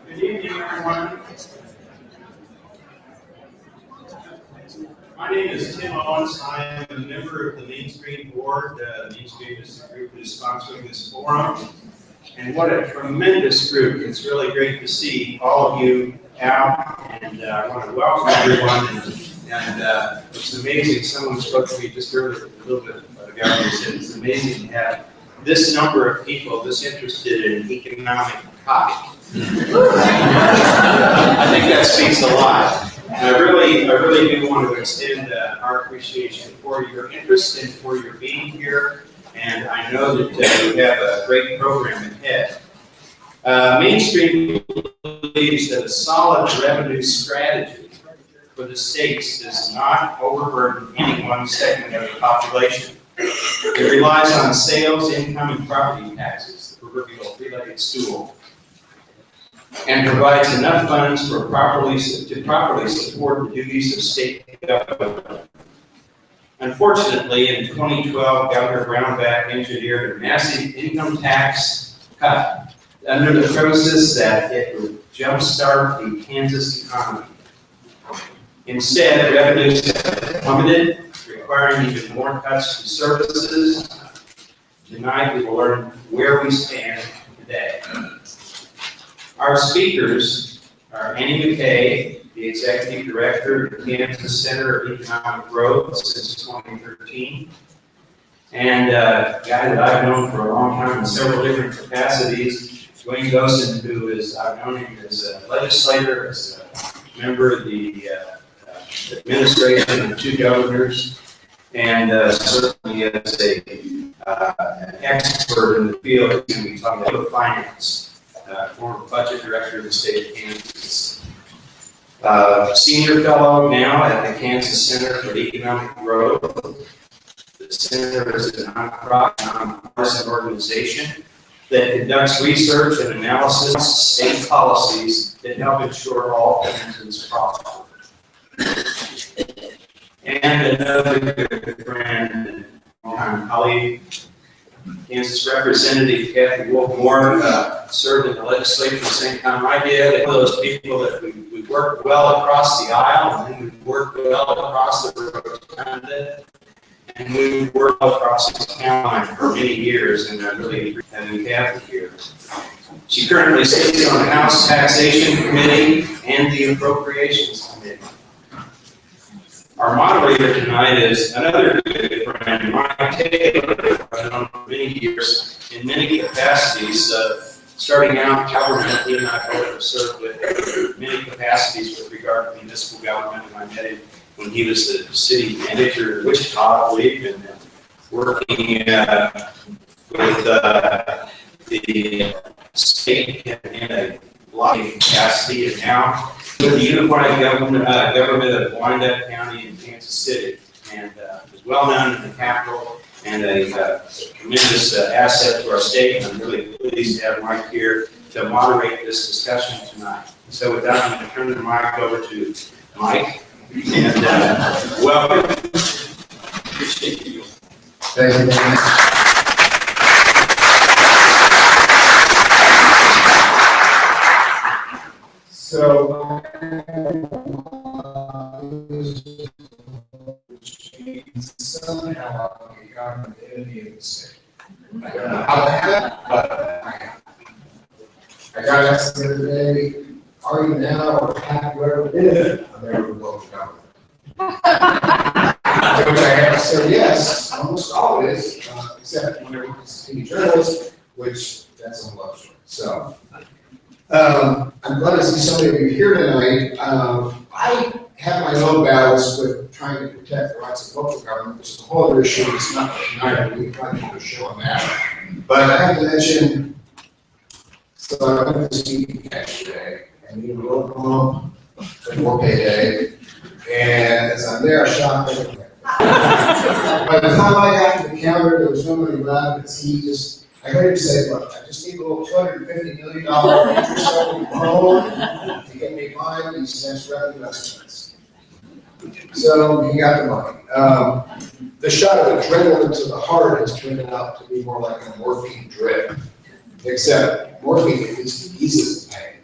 Good evening, everyone. My name is Tim Owens. I am a member of the Main Street Board. Main Street is the group that is sponsoring this forum. And what a tremendous group. It's really great to see all of you out. And I want to welcome everyone. And it's amazing. Someone spoke to me just earlier, a little bit ago, and said it's amazing to have this number of people this interested in economic topic. I think that speaks a lot. And I really do want to extend our appreciation for your interest and for your being here. And I know that you have a great program ahead. Main Street believes that a solid revenue strategy for the states does not overburden any one segment of the population. It relies on sales, income, and property taxes, the proverbial three-legged stool, and provides enough funds for properly support the duties of state government. Unfortunately, in 2012, Governor Brownback engineered a massive income tax cut under the premises that it would jumpstart the Kansas economy. Instead, revenues have plummeted, requiring even more cuts to services. Tonight, we will learn where we stand today. Our speakers are Annie McKay, the Executive Director of the Kansas Center of Economic Growth since 2013, and a guy that I've known for a long time in several different capacities, Duane Goossen, who is, I've known him as a legislator, as a member of the administration of two governors, and certainly as an expert in the field. He's going to be talking about finance. Former budget director of the state of Kansas. Senior fellow now at the Kansas Center for Economic Growth. The center is a nonprofit organization that conducts research and analysis of state policies that help ensure all Kansans prosper. And another good friend and longtime colleague, Kansas Representative Kathy Wolfe Moore, served in the legislature at the same time I did. One of those people that we worked well across the aisle, and then we worked well across the rotunda. and we've worked across the county for many years, and I'm really having Kathy here. She currently sits on the House Taxation Committee and the Appropriations Committee. Our moderator tonight is another good friend, Mike Taylor, I've known for many years in many capacities. Starting out government, he and I both have served with many capacities with regard to municipal government, and I met him when he was the city manager in Wichita, I believe, and working with the state in a lobbying capacity, and now with the unified government of Wyandotte County in Kansas City, and is well known in the capital and a tremendous asset to our state. And I'm really pleased to have Mike here to moderate this discussion tonight. So with that, I'm going to turn the mic over to Mike. And welcome. Appreciate you. Thank you, Dan. So, somehow become an enemy of the state. I don't know how that happened, but I got asked the other day, are you now or have you ever been a member of local government? To which I have to say yes, almost always, except when I work as a TV journalist, which that's a love story. So, I'm glad to see so many of you here tonight. I have my own battles with trying to protect the rights of local government, which is a whole other issue. It's not tonight, we can try to do a show on that. But I have to mention, so I went to see yesterday, and we were home before payday, and as I'm there, I shot everything. By the time I got to the counter, there was nobody left, because he just, I heard him say, look, I just need a little $250 million interest on the loan to get me buying these next revenue estimates. So he got the money. The shot of adrenaline to the heart has turned out to be more like a morphine drip, except morphine at least eases the pain.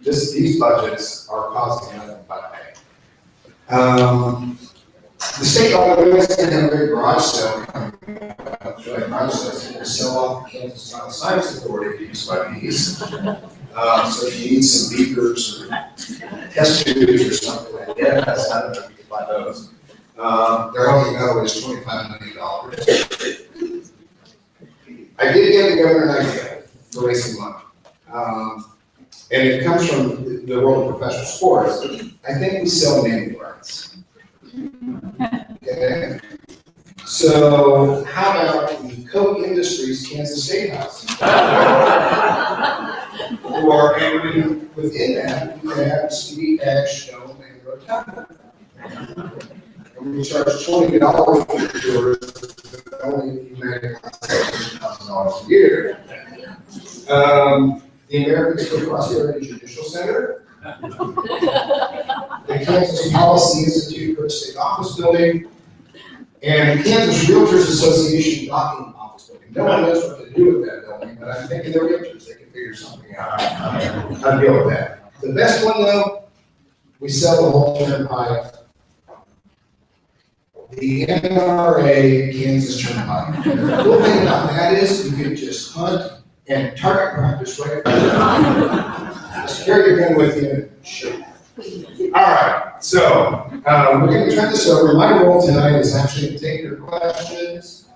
Just these budgets are causing nothing but pain. The state always going to have a big garage sale coming up. Garage sales to sell off the Kansas Science Authority piece by piece. So if you need some beakers or test tubes or something like that, I don't know if you can buy those. Their only go is $25 million. I did give the governor an idea for raising money. And it comes from the world of professional sports. I think we sell naming rights. Okay. So how about the Coke Industries Kansas State House? Or and within that, we can have Stevie Edge, Dome, and Rotunda. And we charge $20 for tours, only if you make $1,000 a year. The American State Prosperity Judicial Center. The Kansas Policy Institute for State Office Building, and the Kansas Realtors Association Docking Office Building. No one knows what to do with that building, but I'm thinking they're realtors. They can figure something out how to deal with that. The best one, though, we sell the whole turnpike. The NRA Kansas Turnpike. The cool thing about that is you can just hunt and target practice right now. Just carry your gun with you and shoot. All right, so we're going to turn this over. My role tonight is actually to take your questions,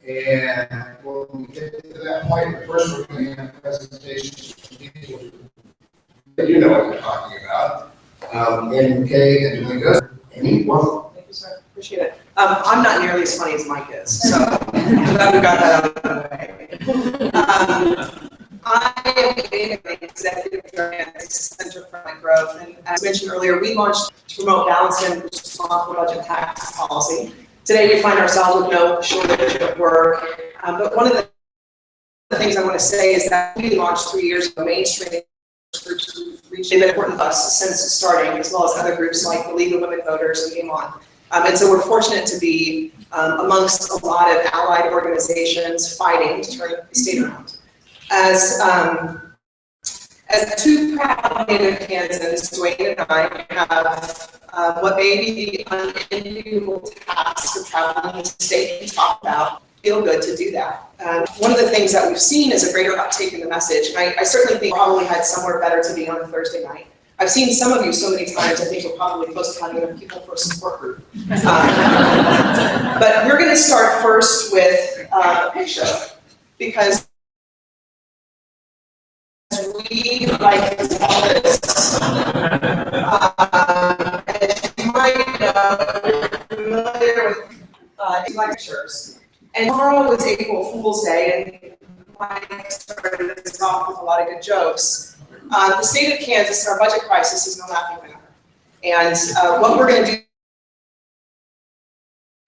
and when we get to that point, first we're going to have presentations from people that you know what we're talking about. And McKay and Duane. Amy, welcome. Thank you, sir. Appreciate it. I'm not nearly as funny as Mike is, so I'm glad we got that out of the way. I am the executive director at the Center for Economic Growth, and as mentioned earlier, we launched to promote balanced and responsible budget tax policy. Today, we find ourselves with no shortage of work, but one of the things I want to say is that we launched 3 years ago, mainstreaming groups who've reached been important to us since starting, as well as other groups like the League of Women Voters and Game On. And so we're fortunate to be amongst a lot of allied organizations fighting to turn the state around. As As two proud native Kansans, Duane and I have what may be the unenviable task of traveling the state and talk about. Feel good to do that. One of the things that we've seen is a greater uptake in the message, and I certainly think probably had somewhere better to be on a Thursday night. I've seen some of you so many times, I think we're probably close to finding enough people for a support group. But we're gonna start first with a picture, because we like to tell this, as you might know, familiar with lectures. And tomorrow is April Fool's Day, and Mike started this off with a lot of good jokes. The state of Kansas and our budget crisis is no laughing matter. And what we're going to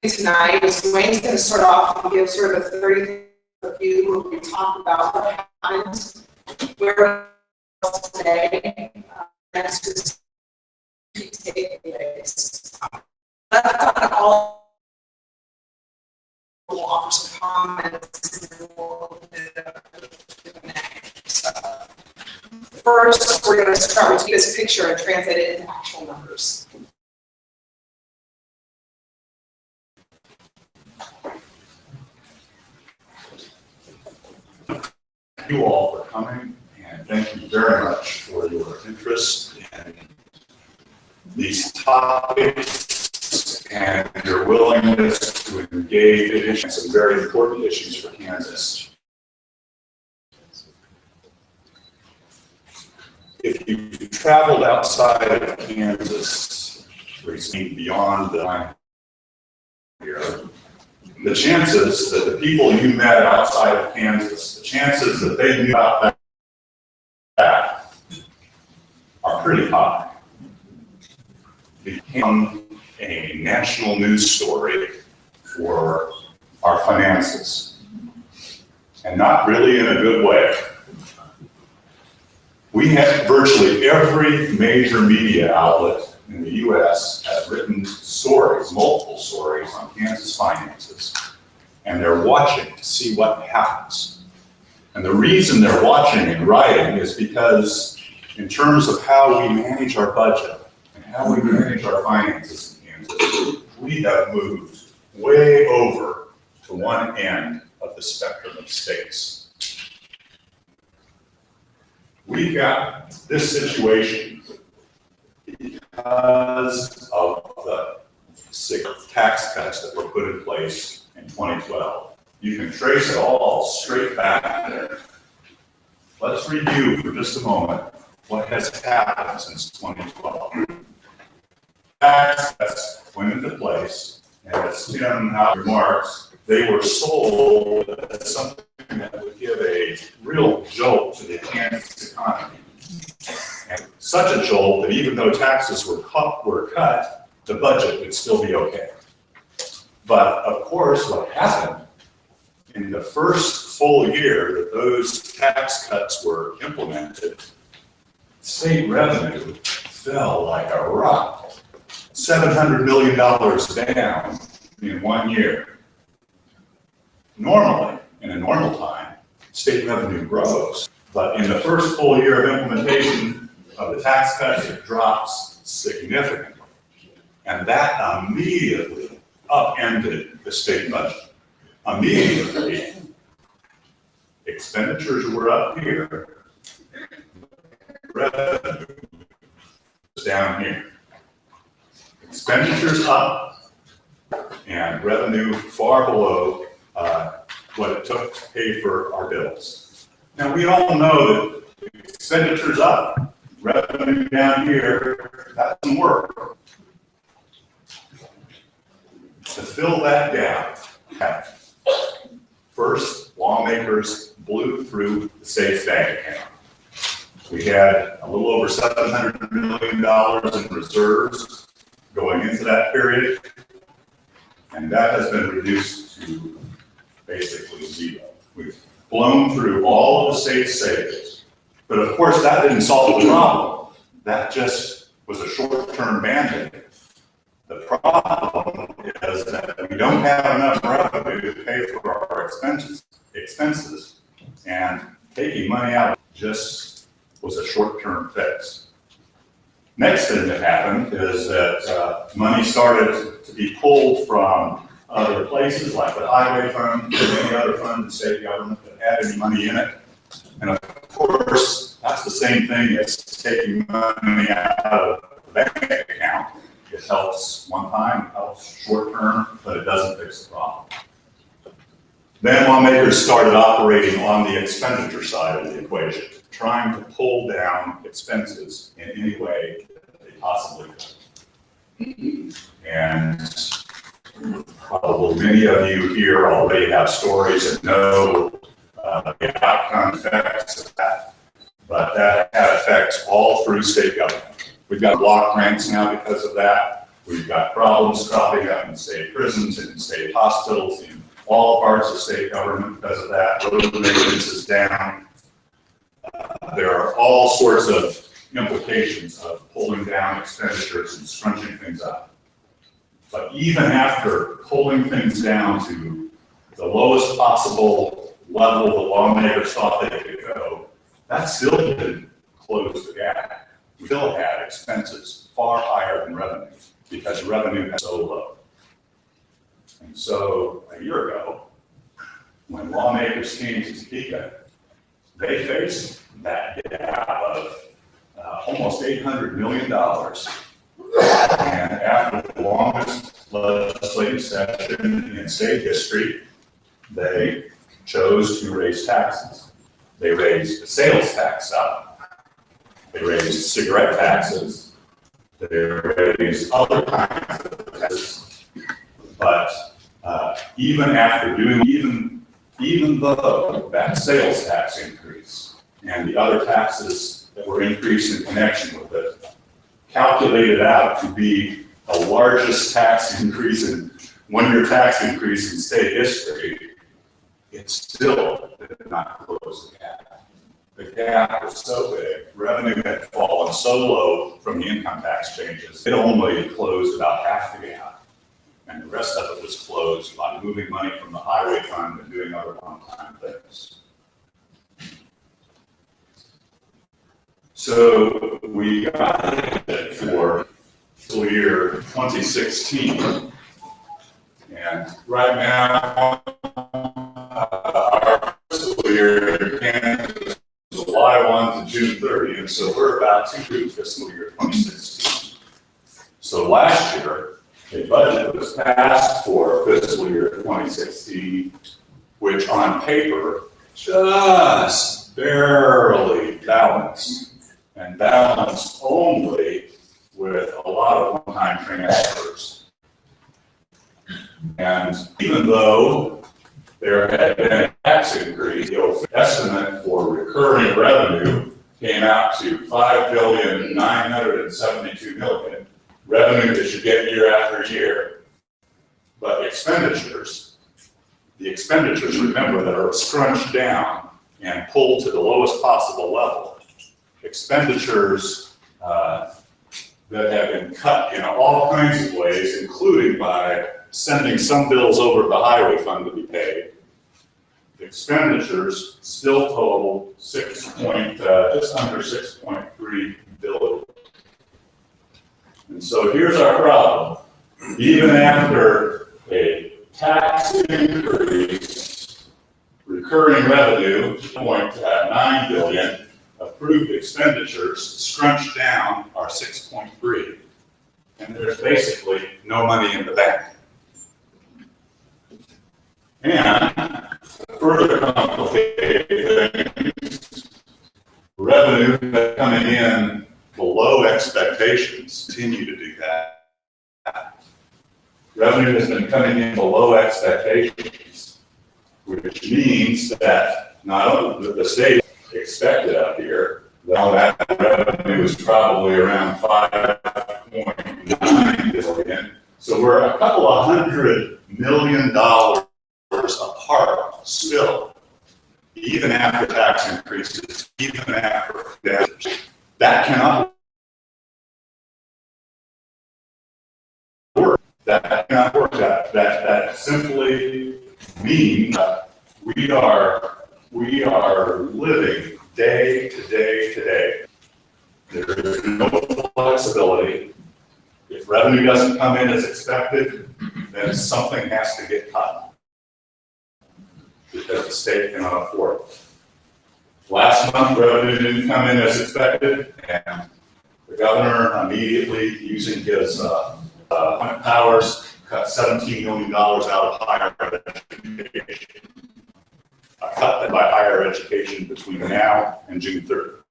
do tonight is Duane's going to start off and give sort of a 30-minute review where we talk about what happened, where we're today, next is key takeaways. Left on all. We'll offer some comments and we'll do the next. First, we're going to start with this picture and translate it into actual numbers. Thank you all for coming, and thank you very much for your interest in these topics and your willingness to engage in some very important issues for Kansas. If you've traveled outside of Kansas, recently beyond the line here, the chances that the people you met outside of Kansas, the chances that they knew about that are pretty high. It became a national news story for our finances, and not really in a good way. We had virtually every major media outlet in the U.S. has written stories, multiple stories on Kansas finances, and they're watching to see what happens. And the reason they're watching and writing is because in terms of how we manage our budget and how we manage our finances in Kansas, we have moved way over to one end of the spectrum of states. We got this situation because of the tax cuts that were put in place in 2012. You can trace it all straight back there. Let's review for just a moment what has happened since 2012. Tax cuts went into place, and as Tim remarks, they were sold as something that would give a real jolt to the Kansas economy. And such a jolt that even though taxes were cut, the budget would still be okay. But of course, what happened in the first full year that those tax cuts were implemented, state revenue fell like a rock. $700 million down in 1 year. Normally, in a normal time, state revenue grows. But in the first full year of implementation of the tax cuts, it drops significantly. And that immediately upended the state budget. Immediately, expenditures were up here, revenue was down here. Expenditures up and revenue far below what it took to pay for our bills. Now, we all know that expenditures up, revenue down here, that doesn't work. To fill that gap, first, lawmakers blew through the state's bank account. We had a little over $700 million in reserves going into that period, and that has been reduced to basically zero. We've blown through all of the state's savings. But of course, that didn't solve the problem. That just was a short-term band-aid. The problem is that we don't have enough revenue to pay for our expenses, and taking money out just was a short-term fix. Next thing that happened is that money started to be pulled from other places like the highway fund, or any other fund in state government that had any money in it. And of course, that's the same thing as taking money out of the bank account. It helps one time, it helps short term, but it doesn't fix the problem. Then lawmakers started operating on the expenditure side of the equation, trying to pull down expenses in any way that they possibly could. And probably many of you here already have stories and know the outcome effects of that, but that affects all through state government. We've got block grants now because of that. We've got problems cropping up in state prisons and in state hospitals in all parts of state government because of that. Road maintenance is down. There are all sorts of implications of pulling down expenditures and scrunching things up. But even after pulling things down to the lowest possible level the lawmakers thought they could go, that still didn't close the gap. We still had expenses far higher than revenue because revenue is so low. And so a year ago, when lawmakers came to Topeka, they faced that gap of almost $800 million. And after the longest legislative session in state history, they chose to raise taxes. They raised the sales tax up. They raised cigarette taxes. They raised other kinds of taxes. But even after doing, even though that sales tax increase and the other taxes that were increased in connection with it, calculated out to be the largest tax increase in one-year tax increase in state history, it still did not close the gap. The gap was so big, revenue had fallen so low from the income tax changes, it only closed about half the gap. And the rest of it was closed by moving money from the highway fund and doing other one-time things. So we got it for fiscal year 2016. And right now, our fiscal year in Kansas is July 1 to June 30, and so we're about to do fiscal year 2016. So last year, a budget was passed for fiscal year 2016, which on paper just barely balanced, and balanced only with a lot of one-time transfers. And even though there had been a tax increase, the estimate for recurring revenue came out to $5,972,000,000. Revenue that you get year after year. But the expenditures, remember, that are scrunched down and pulled to the lowest possible level. Expenditures that have been cut in all kinds of ways, including by sending some bills over to the highway fund to be paid. The expenditures still total just under $6.3 billion. And so here's our problem. Even after a tax increase, recurring revenue, $9 billion, approved expenditures scrunched down are 6.3. And there's basically no money in the bank. And further complicated things, revenue coming in below expectations continue to do that. Revenue has been coming in below expectations, which means that not only the state expected up here, that revenue is probably around $5.9 billion. So we're a couple of $100 million apart still, even after tax increases, even after that cannot work. That cannot work. That simply means that we are living day to day to day. There is no flexibility. If revenue doesn't come in as expected, then something has to get cut because the state cannot afford it. Last month, revenue didn't come in as expected, and the governor immediately, using his powers, cut $17 million out of higher education. A cut by higher education between now and June 30th.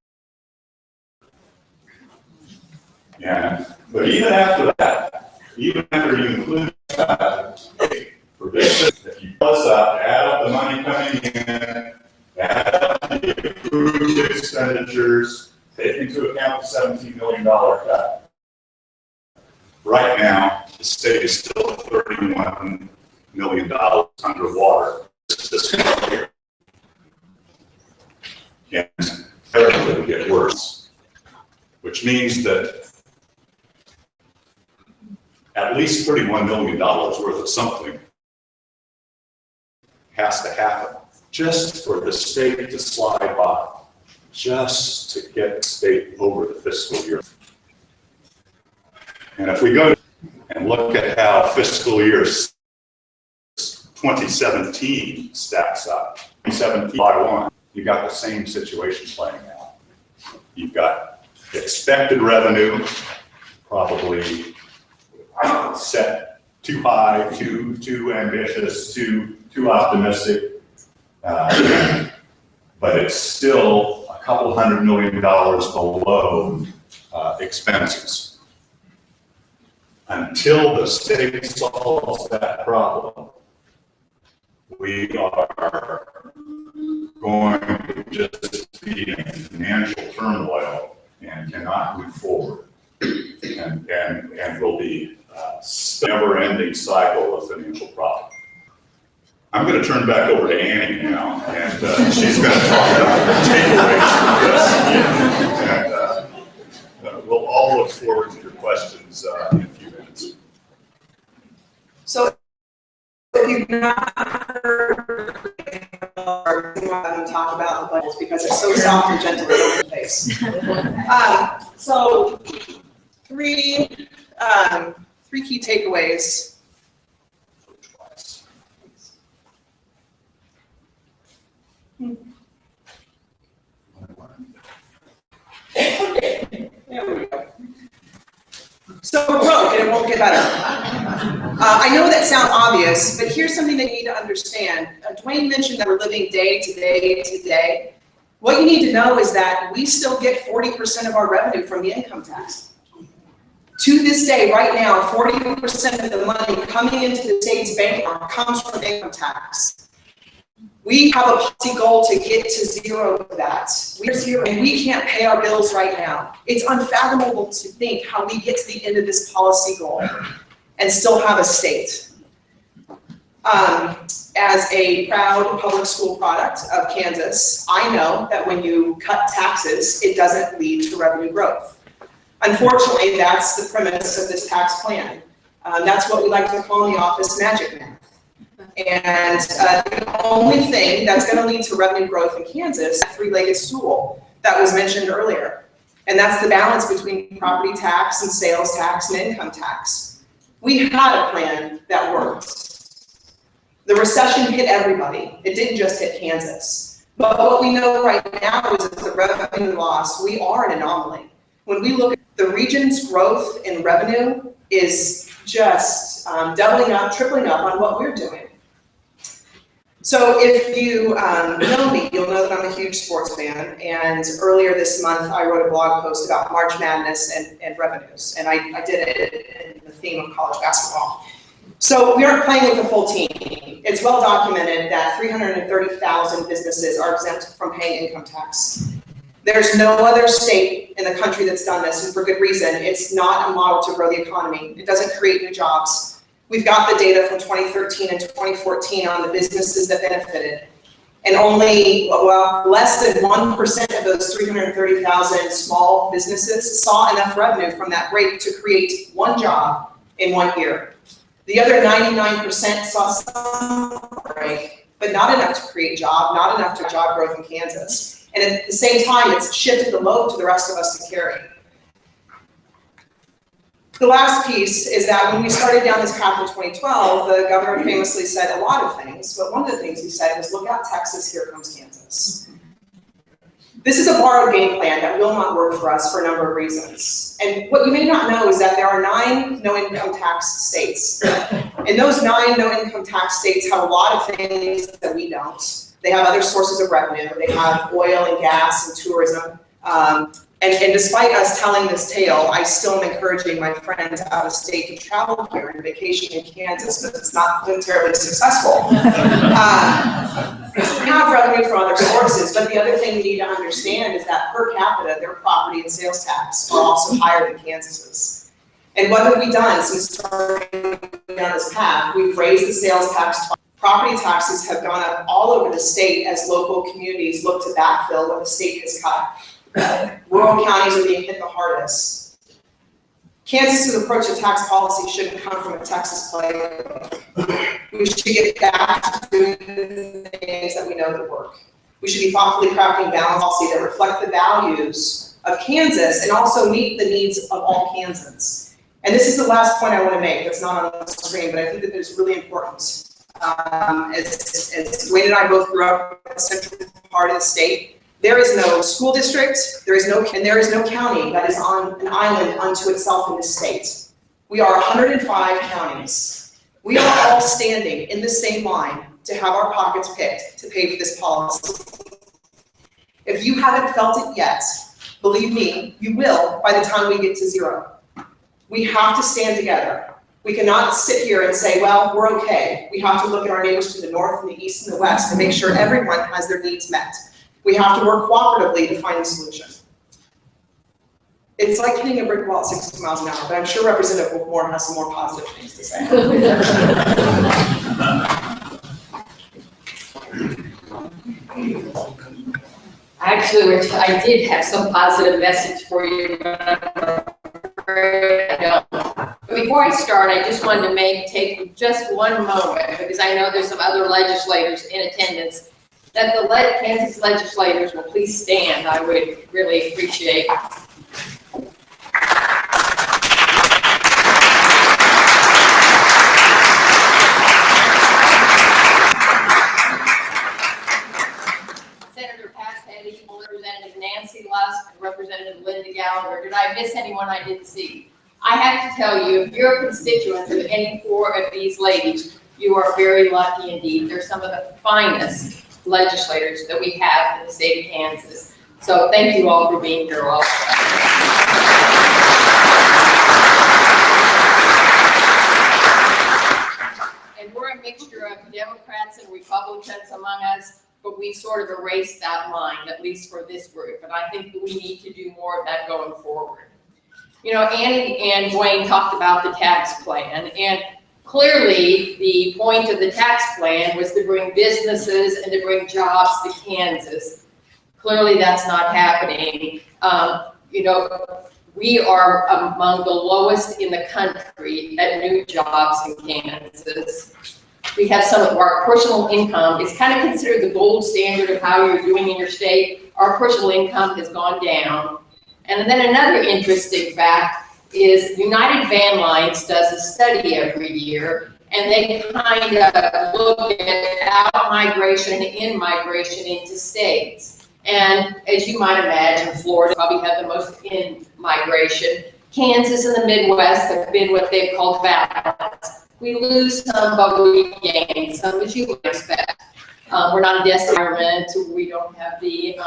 But even after that, even after you include for this, if you plus up, add up the money coming in, add up the approved expenditures, take into account the $17 million cut. Right now, the state is still $31 million underwater this year. And everything will get worse, which means that at least $31 million worth of something has to happen just for the state to slide by, just to get the state over the fiscal year. And if we go and look at how fiscal year 2017 stacks up, 2017 by 1, you got the same situation playing out. You've got expected revenue, probably set too high, too ambitious, too optimistic, but it's still a couple $100 million below expenses. Until the state solves that problem, we are going to just be in financial turmoil and cannot move forward, and will be a never-ending cycle of financial problem. I'm going to turn back over to Annie now, and she's going to talk about the takeaways from this. And we'll all look forward to your questions in a few minutes. So if you've not heard them talk about the budgets because it's so soft and gentle in the face. So three key takeaways. There we go. So we're broke and it won't get better. I know that sounds obvious, but here's something that you need to understand. Duane mentioned that we're living day to day to day. What you need to know is that we still get 40% of our revenue from the income tax. To this day, right now, 40% of the money coming into the state's bank account comes from income tax. We have a policy goal to get to zero of that. We're zero, and we can't pay our bills right now. It's unfathomable to think how we get to the end of this policy goal and still have a state. As a proud public school product of Kansas, I know that when you cut taxes, it doesn't lead to revenue growth. Unfortunately, that's the premise of this tax plan. That's what we like to call in the office magic math. And the only thing that's going to lead to revenue growth in Kansas is that three-legged stool that was mentioned earlier. And that's the balance between property tax and sales tax and income tax. We had a plan that worked. The recession hit everybody. It didn't just hit Kansas. But what we know right now is that the revenue loss, we are an anomaly. When we look at the region's growth in revenue is just doubling up, tripling up on what we're doing. So if you know me, you'll know that I'm a huge sports fan. And earlier this month, I wrote a blog post about March Madness and revenues. And I did it in the theme of college basketball. So we aren't playing with a full team. It's well documented that 330,000 businesses are exempt from paying income tax. There's no other state in the country that's done this, and for good reason. It's not a model to grow the economy. It doesn't create new jobs. We've got the data from 2013 and 2014 on the businesses that benefited. And only, well, less than 1% of those 330,000 small businesses saw enough revenue from that break to create one job in 1 year. The other 99% saw some break, but not enough to create job, not enough to job growth in Kansas. And at the same time, it's shifted the load to the rest of us to carry. The last piece is that when we started down this path in 2012, the governor famously said a lot of things, but one of the things he said was, look out Texas, here comes Kansas. This is a borrowed game plan that will not work for us for a number of reasons. And what you may not know is that there are 9 no-income tax states. And those 9 no-income tax states have a lot of things that we don't. They have other sources of revenue. They have oil and gas and tourism. And despite us telling this tale, I still am encouraging my friends out of state to travel here and vacation in Kansas, but it's not been terribly successful. We have revenue from other sources, but the other thing we need to understand is that per capita, their property and sales tax are also higher than Kansas's. And what have we done since starting down this path? We've raised the sales tax. Property taxes have gone up all over the state as local communities look to backfill what the state has cut. Rural counties are being hit the hardest. Kansas's approach to tax policy shouldn't come from a Texas playbook. We should get back to doing the things that we know that work. We should be thoughtfully crafting balanced policy that reflect the values of Kansas and also meet the needs of all Kansans. And this is the last point I want to make that's not on the screen, but I think that it's really important. As Duane and I both grew up in the central part of the state, there is no school district, there is no county that is on an island unto itself in this state. We are 105 counties. We are all standing in the same line to have our pockets picked to pay for this policy. If you haven't felt it yet, believe me, you will by the time we get to 0. We have to stand together. We cannot sit here and say, well, we're okay. We have to look at our neighbors to the north and the east and the west and make sure everyone has their needs met. We have to work cooperatively to find a solution. It's like hitting a brick wall at 60 miles an hour, but I'm sure Representative Wolfe Moore has some more positive things to say. Actually, I did have some positive message for you, but I don't. Before I start, I just wanted to take just one moment, because I know there's some other legislators in attendance, that the Kansas legislators will please stand. I would really appreciate. Senator Pat Petty, Representative Nancy Lusk, Representative Linda Gallagher. Did I miss anyone I didn't see? I have to tell you, if you're a constituent of any 4 of these ladies, you are very lucky indeed. They're some of the finest legislators that we have in the state of Kansas. So thank you all for being here also. And we're a mixture of Democrats and Republicans among us, but we sort of erased that line, at least for this group. And I think that we need to do more of that going forward. You know, Annie and Duane talked about the tax plan, and clearly the point of the tax plan was to bring businesses and to bring jobs to Kansas. Clearly that's not happening. You know, we are among the lowest in the country at new jobs in Kansas. We have some of our personal income. It's kind of considered the gold standard of how you're doing in your state. Our personal income has gone down. And then another interesting fact is United Van Lines does a study every year, and they kind of look at out-migration and in-migration into states. And as you might imagine, Florida probably had the most in-migration. Kansas and the Midwest have been what they've called balanced. We lose some, but we gain some, as you would expect. We're not a desert environment. We don't have the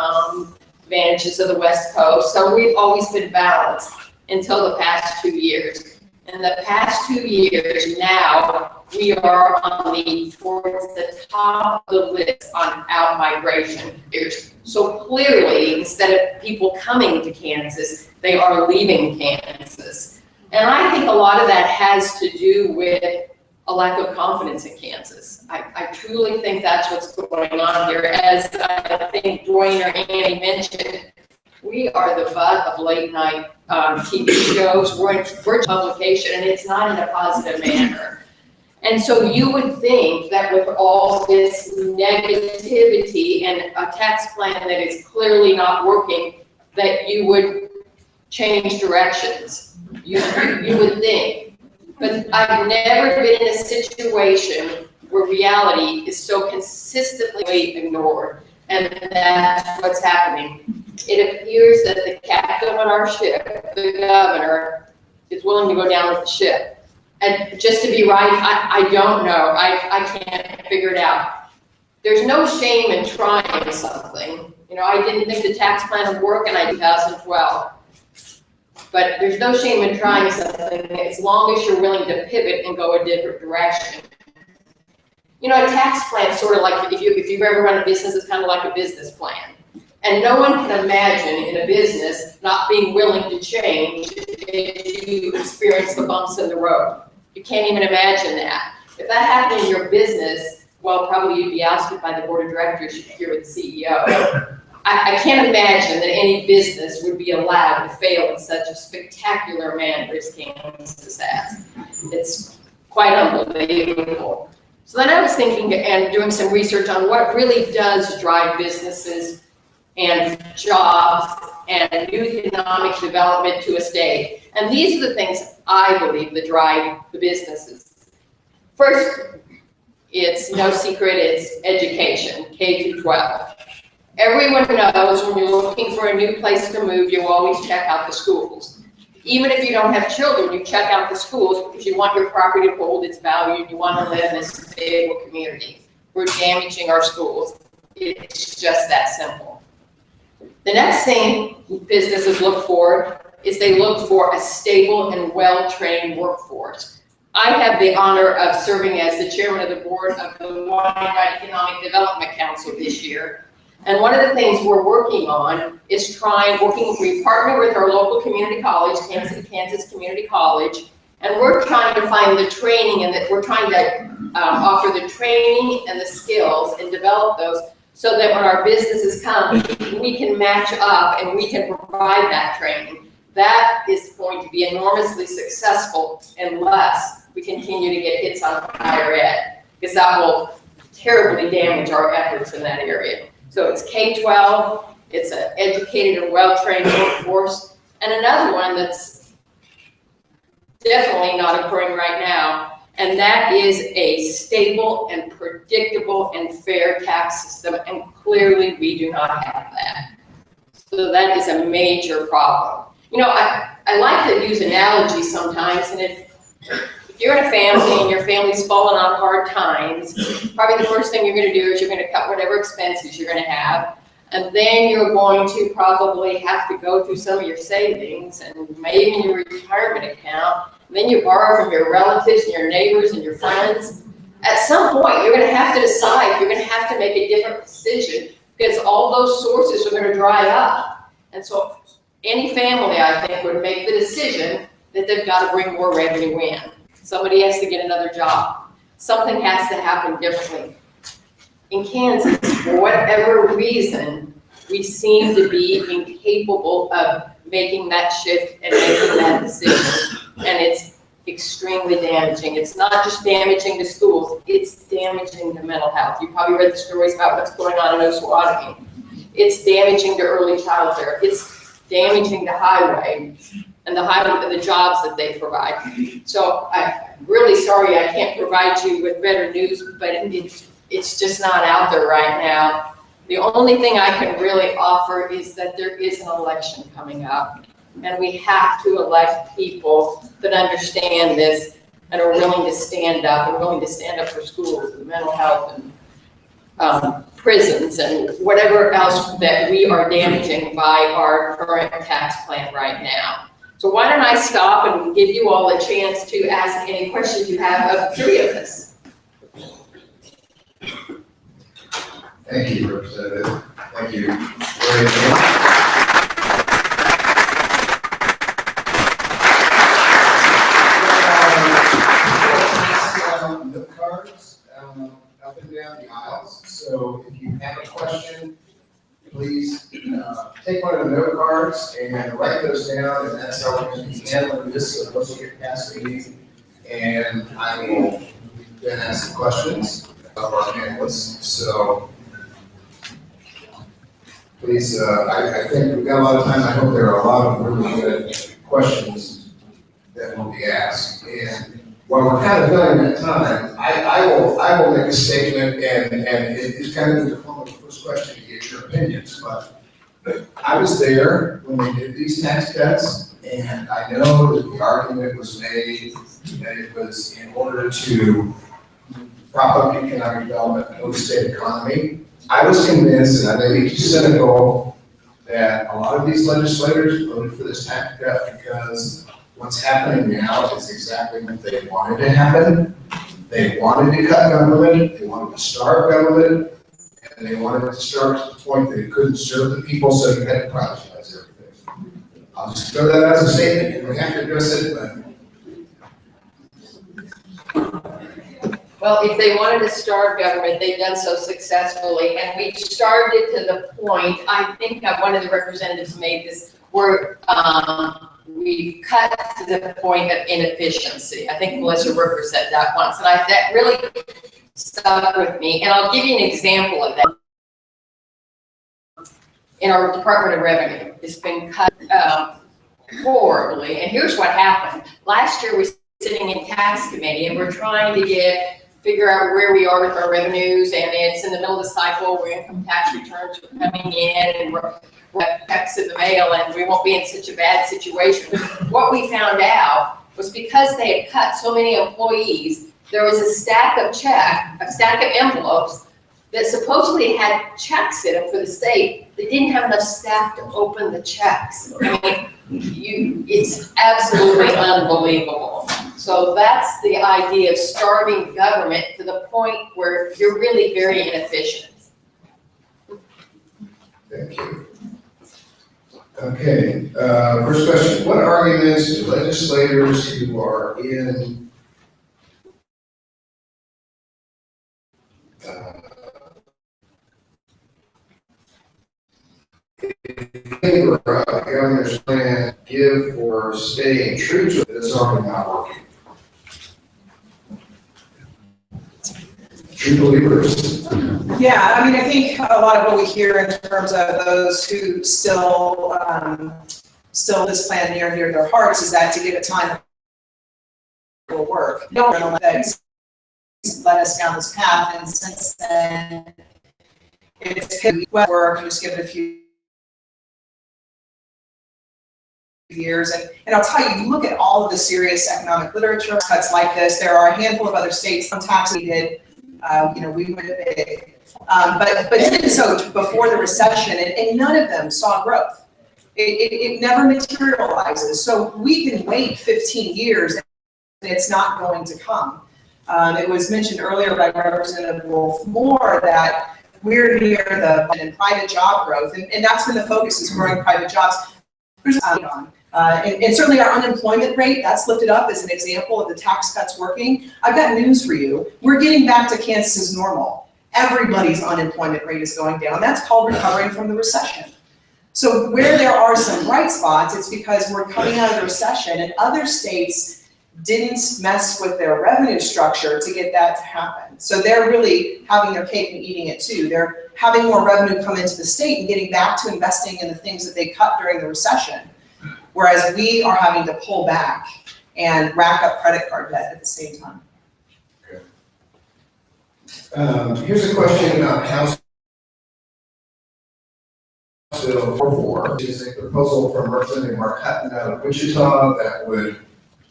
advantages of the West Coast. So we've always been balanced until the past 2 years. In the past 2 years now, we are towards the top of the list on out-migration. So clearly, instead of people coming to Kansas, they are leaving Kansas. And I think a lot of that has to do with a lack of confidence in Kansas. I truly think that's what's going on here. As I think Duane or Annie mentioned, we are the butt of late night TV shows. We're in publication, and it's not in a positive manner. And so you would think that with all this negativity and a tax plan that is clearly not working, that you would change directions. You would think. But I've never been in a situation where reality is so consistently ignored, and that's what's happening. It appears that the captain on our ship, the governor, is willing to go down with the ship. And just to be right, I don't know. I can't figure it out. There's no shame in trying something. You know, I didn't think the tax plan would work in 2012. But there's no shame in trying something as long as you're willing to pivot and go a different direction. You know, a tax plan is sort of like, if you've ever run a business, it's kind of like a business plan. And no one can imagine in a business not being willing to change if you experience the bumps in the road. You can't even imagine that. If that happened in your business, well, probably you'd be ousted by the board of directors if you're the CEO. I can't imagine that any business would be allowed to fail in such a spectacular manner as Kansas has. It's quite unbelievable. So then I was thinking and doing some research on what really does drive businesses and jobs and new economic development to a state. And these are the things I believe that drive the businesses. First, it's no secret, it's education, K through 12. Everyone knows when you're looking for a new place to move, you always check out the schools. Even if you don't have children, you check out the schools because you want your property to hold its value and you want to live in a stable community. We're damaging our schools. It's just that simple. The next thing businesses look for is they look for a stable and well-trained workforce. I have the honor of serving as the chairman of the board of the Wyandotte Economic Development Council this year. And one of the things we're working on is we partner with our local community college, Kansas Community College, and we're trying to find the training and that we're trying to offer the training and the skills and develop those so that when our businesses come, we can match up and we can provide that training. That is going to be enormously successful unless we continue to get hits on higher ed, because that will terribly damage our efforts in that area. So it's K-12, it's an educated and well-trained workforce, and another one that's definitely not occurring right now, and that is a stable and predictable and fair tax system, and clearly we do not have that. So that is a major problem. You know, I like to use analogies sometimes, and if you're in a family and your family's fallen on hard times, probably the first thing you're going to do is you're going to cut whatever expenses you're going to have, and then you're going to probably have to go through some of your savings and maybe your retirement account, and then you borrow from your relatives and your neighbors and your friends. At some point, you're going to have to decide, you're going to have to make a different decision because all those sources are going to dry up. And so any family, I think, would make the decision that they've got to bring more revenue in. Somebody has to get another job. Something has to happen differently. In Kansas, for whatever reason, we seem to be incapable of making that shift and making that decision. And it's extremely damaging. It's not just damaging to schools, it's damaging to mental health. You probably read the stories about what's going on in Osawatomie. It's damaging to early childcare. It's damaging to highway and the jobs that they provide. So I'm really sorry I can't provide you with better news, but it's just not out there right now. The only thing I can really offer is that there is an election coming up, and we have to elect people that understand this and are willing to stand up for schools and mental health and prisons and whatever else that we are damaging by our current tax plan right now. So why don't I stop and give you all a chance to ask any questions you have of the three of us. Thank you, Representative. Thank you. Very much. Note cards up and down the aisles. So if you have a question, please take one of the note cards and write those down, and that's how we're going to be handling this. So those will get past me, and I will then ask the questions of our panelists. So please, I think we've got a lot of time. I hope there are a lot of really good questions that will be asked. And while we're kind of filling that time, I will make a statement, and it's kind of the form of the first question to get your opinions. But I was there when they did these tax cuts, and I know that the argument was made that it was in order to prop up economic development of the state economy. I was convinced, and I may be too cynical, that a lot of these legislators voted for this tax cut because what's happening now is exactly what they wanted to happen. They wanted to cut government, they wanted to starve government, and they wanted to starve to the point that it couldn't serve the people, so you had to privatize everything. I'll just throw that out as a statement, and we have to address it, but Well, if they wanted to starve government, they've done so successfully, and we've starved it to the point, I think one of the representatives made this, where we cut to the point of inefficiency. I think Melissa Rooker said that once, and that really stuck with me. And I'll give you an example of that. In our Department of Revenue, it's been cut horribly, and here's what happened. Last year, we were sitting in tax committee, and we're trying to figure out where we are with our revenues, and it's in the middle of the cycle where income tax returns are coming in, and we're checks in the mail, and we won't be in such a bad situation. What we found out was because they had cut so many employees, there was a stack of envelopes that supposedly had checks in them for the state. They didn't have enough staff to open the checks. I mean, it's absolutely unbelievable. So that's the idea of starving government to the point where you're really very inefficient. thank you. Okay, first question. What arguments do legislators who are in favor of the governor's plan give for staying true to it that's already not working? True believers. Yeah, I mean, I think a lot of what we hear in terms of those who still this plan near and dear to their hearts is that to give it time will work. No one that's led us down this path, and since then it's work. Just give it a few years, and I'll tell you, look at all of the serious economic literature cuts like this. There are a handful of other states, some taxes we did. We went big, but did so before the recession, and none of them saw growth. It never materializes. So we can wait 15 years, and it's not going to come. It was mentioned earlier by Representative Wolfe Moore that we're near the private job growth, and that's when the focus is growing private jobs. And certainly our unemployment rate, that's lifted up as an example of the tax cuts working. I've got news for you. We're getting back to Kansas's normal. Everybody's unemployment rate is going down. That's called recovering from the recession. So where there are some bright spots, it's because we're coming out of the recession, and other states didn't mess with their revenue structure to get that to happen. So they're really having their cake and eating it too. They're having more revenue come into the state and getting back to investing in the things that they cut during the recession. Whereas we are having to pull back and rack up credit card debt at the same time. Okay. Here's a question about House Bill 44, which is a proposal from Representative Mark Hutton out of Wichita that would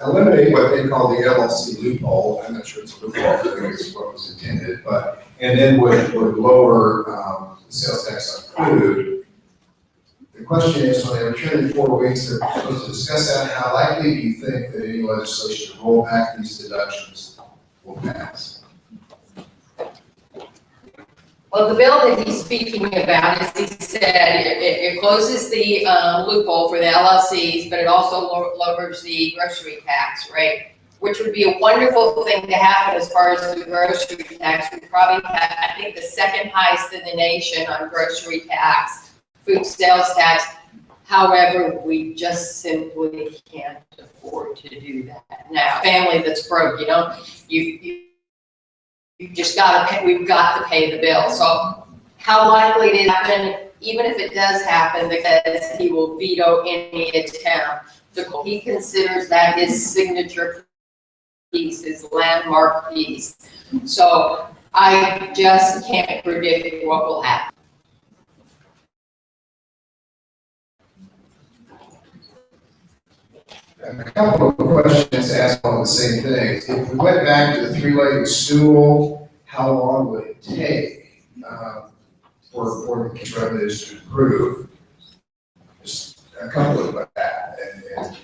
eliminate what they call the LLC loophole. I'm not sure it's a loophole, I think it's what was intended, and then would lower the sales tax on food. The question is, when they return in 4 weeks, they're supposed to discuss that. How likely do you think that any legislation to roll back these deductions will pass? Well, the bill that he's speaking about, as he said, it closes the loophole for the LLCs, but it also lowers the grocery tax rate, which would be a wonderful thing to happen as far as the grocery tax. We probably have, I think, the second highest in the nation on grocery tax, food sales tax. However, we just simply can't afford to do that now. Family that's broke, you you just gotta pay, we've got to pay the bill. So how likely it is to happen, even if it does happen, because he will veto any attempt. He considers that his signature piece, his landmark piece. So I just can't predict what will happen. And a couple of questions asked on the same thing. If we went back to the three-legged stool, how long would it take for the revenues to improve? Just a couple of that, and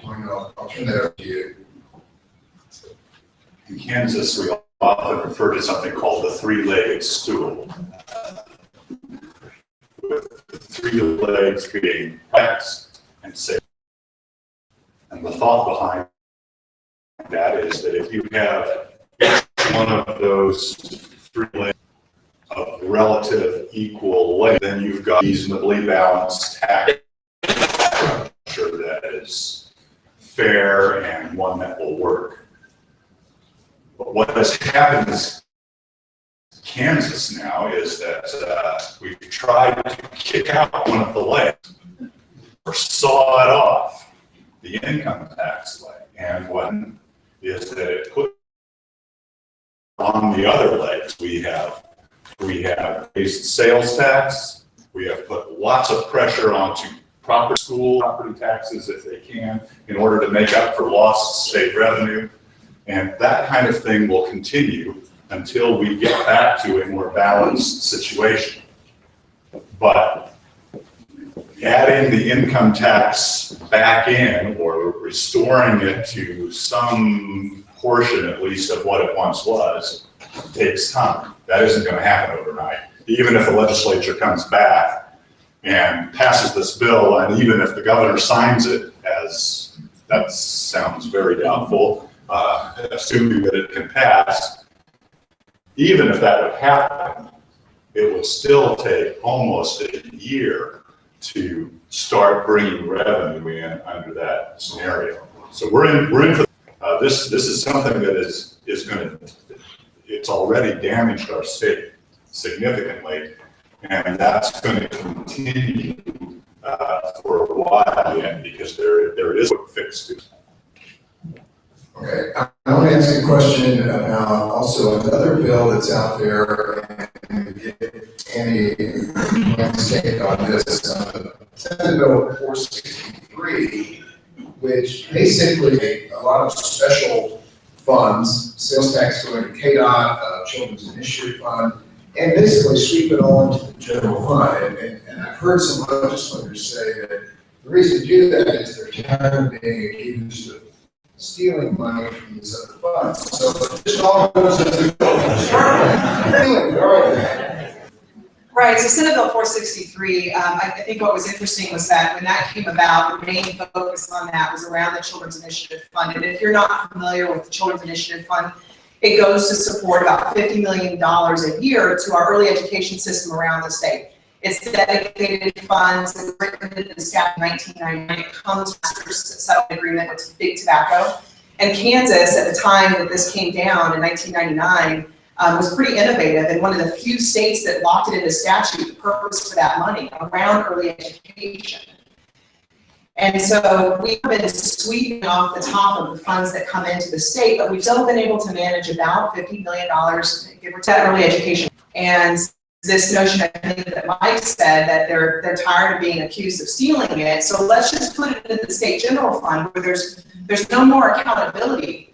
I'll turn that over to you. In Kansas, we often refer to something called the three-legged stool. With the three legs being tax and sales. And the thought behind that is that if you have one of those three legs of relative equal length, then you've got reasonably balanced tax structure that is fair and one that will work. But what has happened in Kansas now is that we've tried to kick out one of the legs or saw it off, the income tax leg. And one is that it put on the other legs. We have raised sales tax. We have put lots of pressure onto school property taxes if they can, in order to make up for lost state revenue. And that kind of thing will continue until we get back to a more balanced situation. But adding the income tax back in, or restoring it to some portion at least of what it once was, takes time. That isn't going to happen overnight. Even if the legislature comes back and passes this bill, and even if the governor signs it, as that sounds very doubtful, assuming that it can pass, even if that would happen, it would still take almost a year to start bringing revenue in under that scenario. So we're in for this is something that is going to, it's already damaged our state significantly, and that's going to continue for a while yet, because there is a quick fix to it. Okay, I want to ask you a question about also another bill that's out there, and get any take on this. Senate Bill 463, which basically a lot of special funds, sales tax going to KDOT, Children's Initiative Fund, and basically sweep it all into the general fund. And I've heard some legislators say that the reason to do that is they're tired of being accused of stealing money from these other funds. So just all goes into the Right, so Senate Bill 463, I think what was interesting was that when that came about, the main focus on that was around the Children's Initiative Fund. And if you're not familiar with the Children's Initiative Fund, it goes to support about $50 million a year to our early education system around the state. It's dedicated funds, and written in the statute in 1999. It comes after a settlement agreement with Big Tobacco. And Kansas, at the time that this came down in 1999, was pretty innovative, and one of the few states that locked it into statute the purpose for that money around early education. And so we've been sweeping off the top of the funds that come into the state, but we've still been able to manage about $50 million, give or take, early education. And this notion, I think, that Mike said, that they're tired of being accused of stealing it, so let's just put it in the state general fund where there's no more accountability.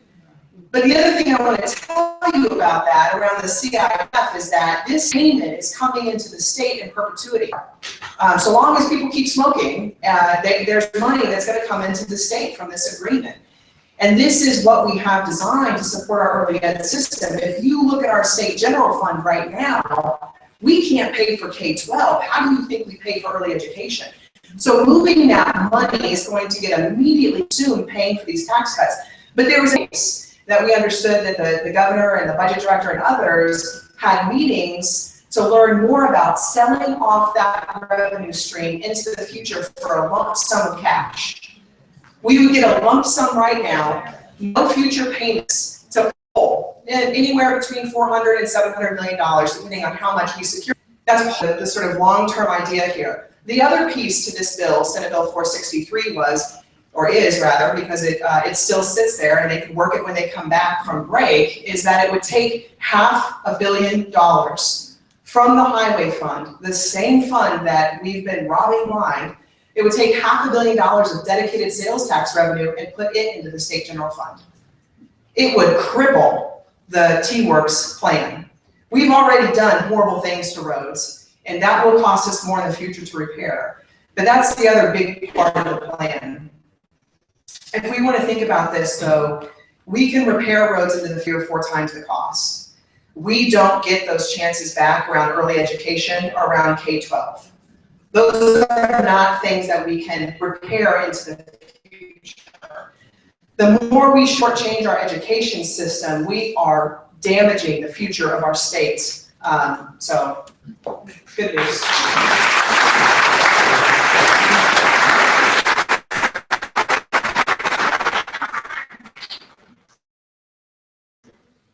But the other thing I want to tell you about that around the CIF is that this payment is coming into the state in perpetuity. So long as people keep smoking, there's money that's going to come into the state from this agreement. And this is what we have designed to support our early ed system. If you look at our state general fund right now, we can't pay for K-12. How do you think we pay for early education? So moving that money is going to get immediately soon paying for these tax cuts. But there was a case that we understood that the governor and the budget director and others had meetings to learn more about selling off that revenue stream into the future for a lump sum of cash. We would get a lump sum right now, no future payments, to and anywhere between $400 and $700 million, depending on how much we secure. That's the sort of long-term idea here. The other piece to this bill, Senate Bill 463, was, or is rather, because it still sits there and they can work it when they come back from break, is that it would take $500 million from the highway fund, the same fund that we've been robbing blind. It would take $500 million of dedicated sales tax revenue and put it into the state general fund. It would cripple the T-Works plan. We've already done horrible things to roads, and that will cost us more in the future to repair. But that's the other big part of the plan. If we want to think about this, though, we can repair roads into the 3 or 4 times the cost. We don't get those chances back around early education or around K-12. Those are not things that we can repair into the future. The more we shortchange our education system, we are damaging the future of our states. So, good news.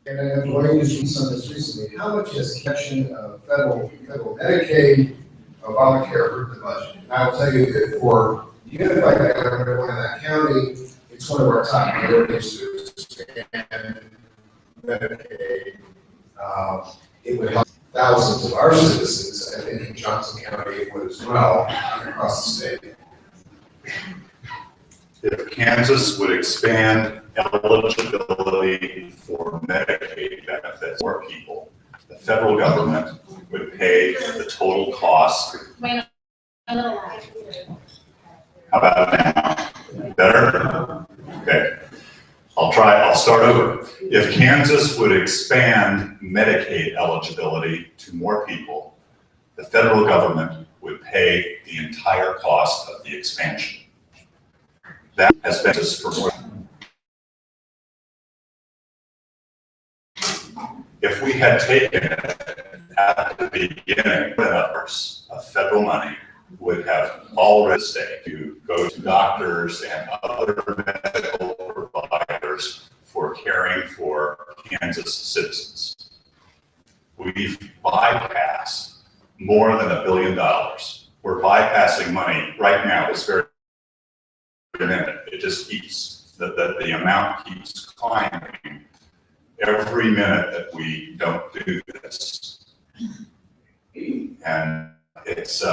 And I know Duane has seen some of this recently. How much has connection of federal Medicaid, Obamacare hurt the budget? And I will tell you that for unified government in that county, it's one of our top priorities to expand Medicaid. It would help thousands of our citizens. I think in Johnson County it would as well, across the state. If Kansas would expand eligibility for Medicaid benefits for people, the federal government would pay the total cost. How about now? Better? Okay. I'll start over. If Kansas would expand Medicaid eligibility to more people, the federal government would pay the entire cost of the expansion. That has been just for more. If we had taken it at the beginning, of federal money would have already stayed to go to doctors and other medical providers for caring for Kansas citizens. We've bypassed more than $1 billion. We're bypassing money right now. It's very minute. It just keeps, the amount keeps climbing every minute that we don't do this. And it's,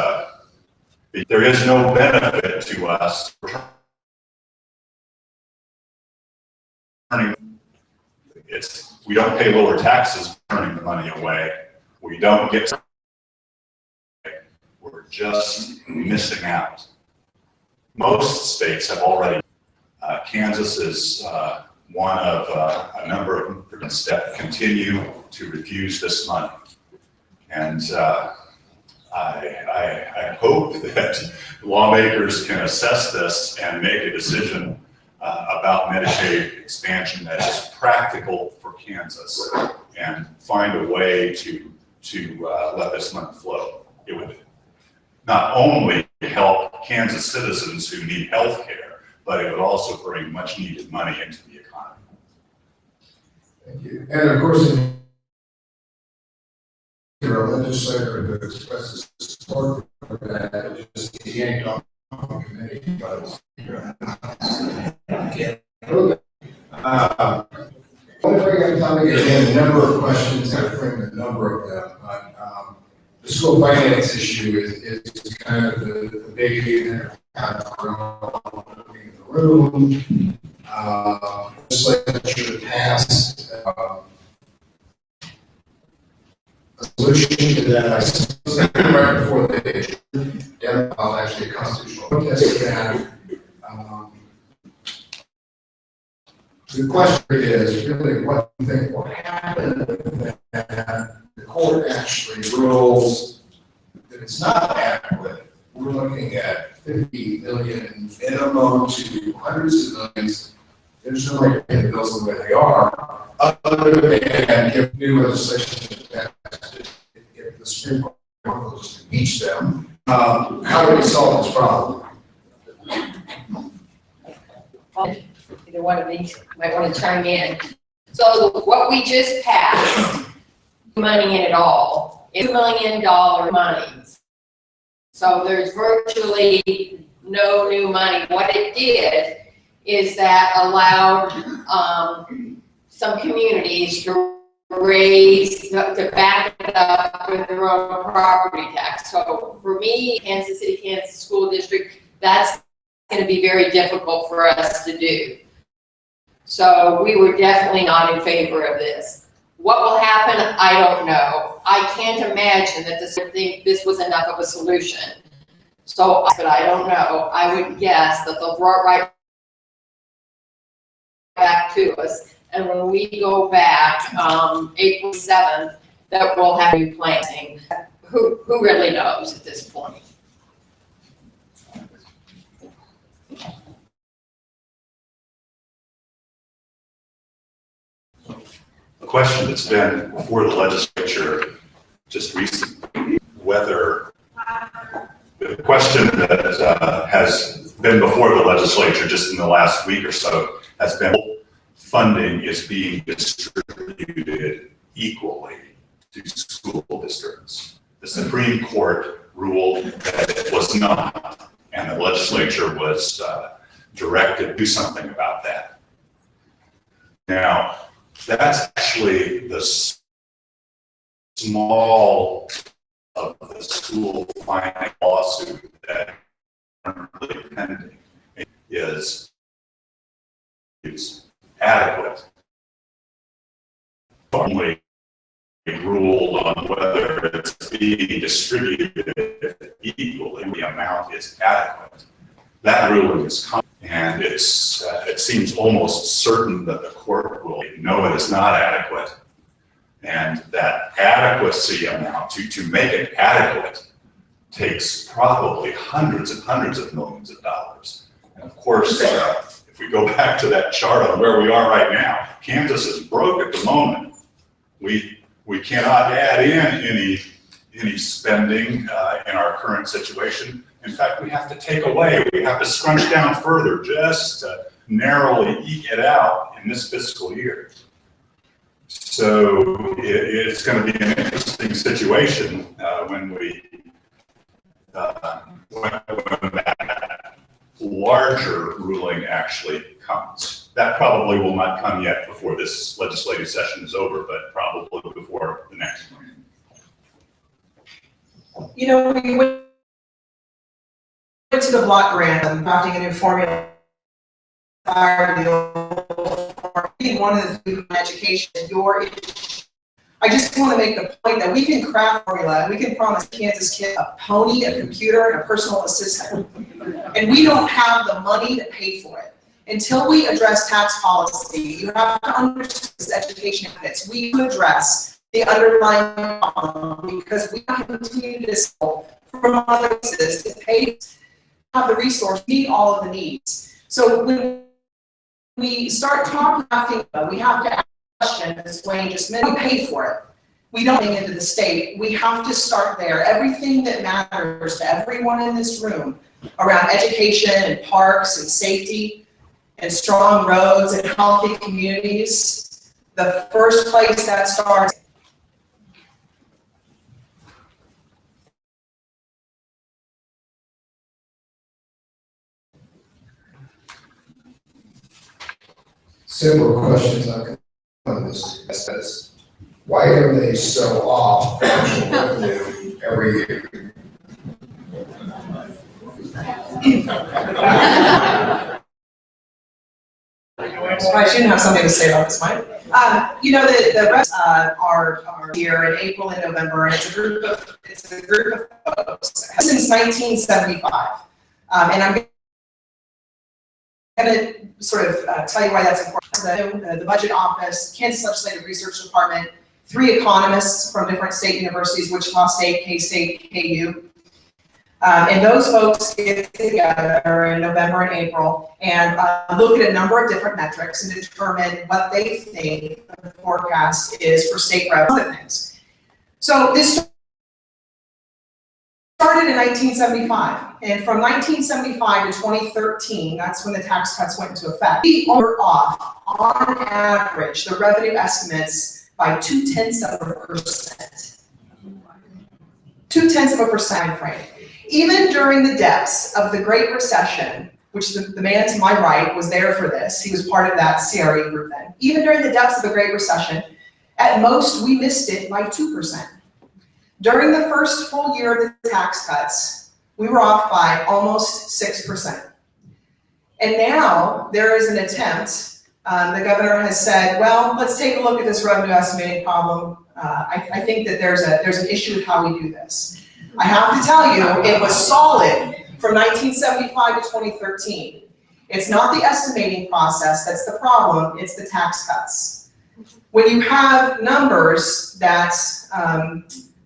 there is no benefit to us turning, we don't pay lower taxes turning the money away. We don't get, we're just missing out. Most states have already, Kansas is one of a number of that continue to refuse this money. And I hope that lawmakers can assess this and make a decision about Medicaid expansion that is practical for Kansas and find a way to let this money flow. It would not only help Kansas citizens who need health care, but it would also bring much needed money into the economy. Thank you. And of course, you're a legislator who expresses support for that, just yanked off the committee, but I want to bring up the topic again, a number of questions, I've framed a number of them, but the school finance issue is kind of the big kind of in the room. Legislature passed a solution to that, I suppose, right before the Democrat actually a constitutional protest of that. The question is really what do you think will happen when the court actually rules that it's not adequate. We're looking at 50 million minimum to hundreds of millions. There's no way to pay the bills the way they are, other than give new legislation that if the Supreme Court goes to impeach them. How do we solve this problem? Either one of these might want to chime in. So what we just passed, money in it all, is $2 million monies. So there's virtually no new money. What it did is that allowed some communities to to back it up with their own property tax. So for me, Kansas City, Kansas School District, that's going to be very difficult for us to do. So we were definitely not in favor of this. What will happen, I don't know. I can't imagine that this was enough of a solution. So, but I don't know. I would guess that they'll throw it right back to us. And when we go back, April 7th, that we'll have new planting. Who really knows at this point? A question that's been before the legislature just recently, whether the question that has been before the legislature just in the last week or so has been funding is being distributed equally to school districts. The Supreme Court ruled that it was not, and the legislature was directed to do something about that. Now, that's actually the small of the school finance lawsuit that is currently pending is adequate. Only ruled on whether it's being distributed equally, the amount is adequate. That ruling is coming, and it seems almost certain that the court will know it is not adequate, and that adequacy amount, to make it adequate, takes probably hundreds and hundreds of millions of dollars. And of course, if we go back to that chart on where we are right now, Kansas is broke at the moment. We cannot add in any spending in our current situation. In fact, we have to take away, we have to scrunch down further just to narrowly eke it out in this fiscal year. So it's going to be an interesting situation when that larger ruling actually comes. That probably will not come yet before this legislative session is over, but probably before the next one. You know, we went to the block grant and crafting a new formula. One of the things in education, I just want to make the point that we can craft formula, we can promise Kansas kids a pony, a computer, and a personal assistant. And we don't have the money to pay for it. Until we address tax policy, you have to understand this education habits. We address the underlying problem because we continue to sell from other places to pay, have the resource, meet all of the needs. So when we start talking about, we have to ask the question, as Duane just mentioned, we pay for it. We don't bring into the state. We have to start there. Everything that matters to everyone in this room around education and parks and safety and strong roads and healthy communities, the first place that starts. Similar questions on this says, why are they so off actual revenue every year? I shouldn't have something to say about this, Mike. You know, the rest are here in April and November, and it's a group of folks since 1975. And I'm going to sort of tell you why that's important. The Budget Office, Kansas Legislative Research Department, 3 economists from different state universities, Wichita State, K-State, KU. And those folks get together in November and April and look at a number of different metrics and determine what they think the forecast is for state revenue and other things. So this started in 1975, and from 1975 to 2013, that's when the tax cuts went into effect, we were off, on average, the revenue estimates by 0.2%. 0.2% frame. Even during the depths of the Great Recession, which the man to my right was there for this, he was part of that CRE group then. Even during the depths of the Great Recession, at most, we missed it by 2%. During the first full year of the tax cuts, we were off by almost 6%. And now there is an attempt, the governor has said, well, let's take a look at this revenue estimating problem. I think that there's an issue with how we do this. I have to tell you, it was solid from 1975 to 2013. It's not the estimating process that's the problem, it's the tax cuts. When you have numbers that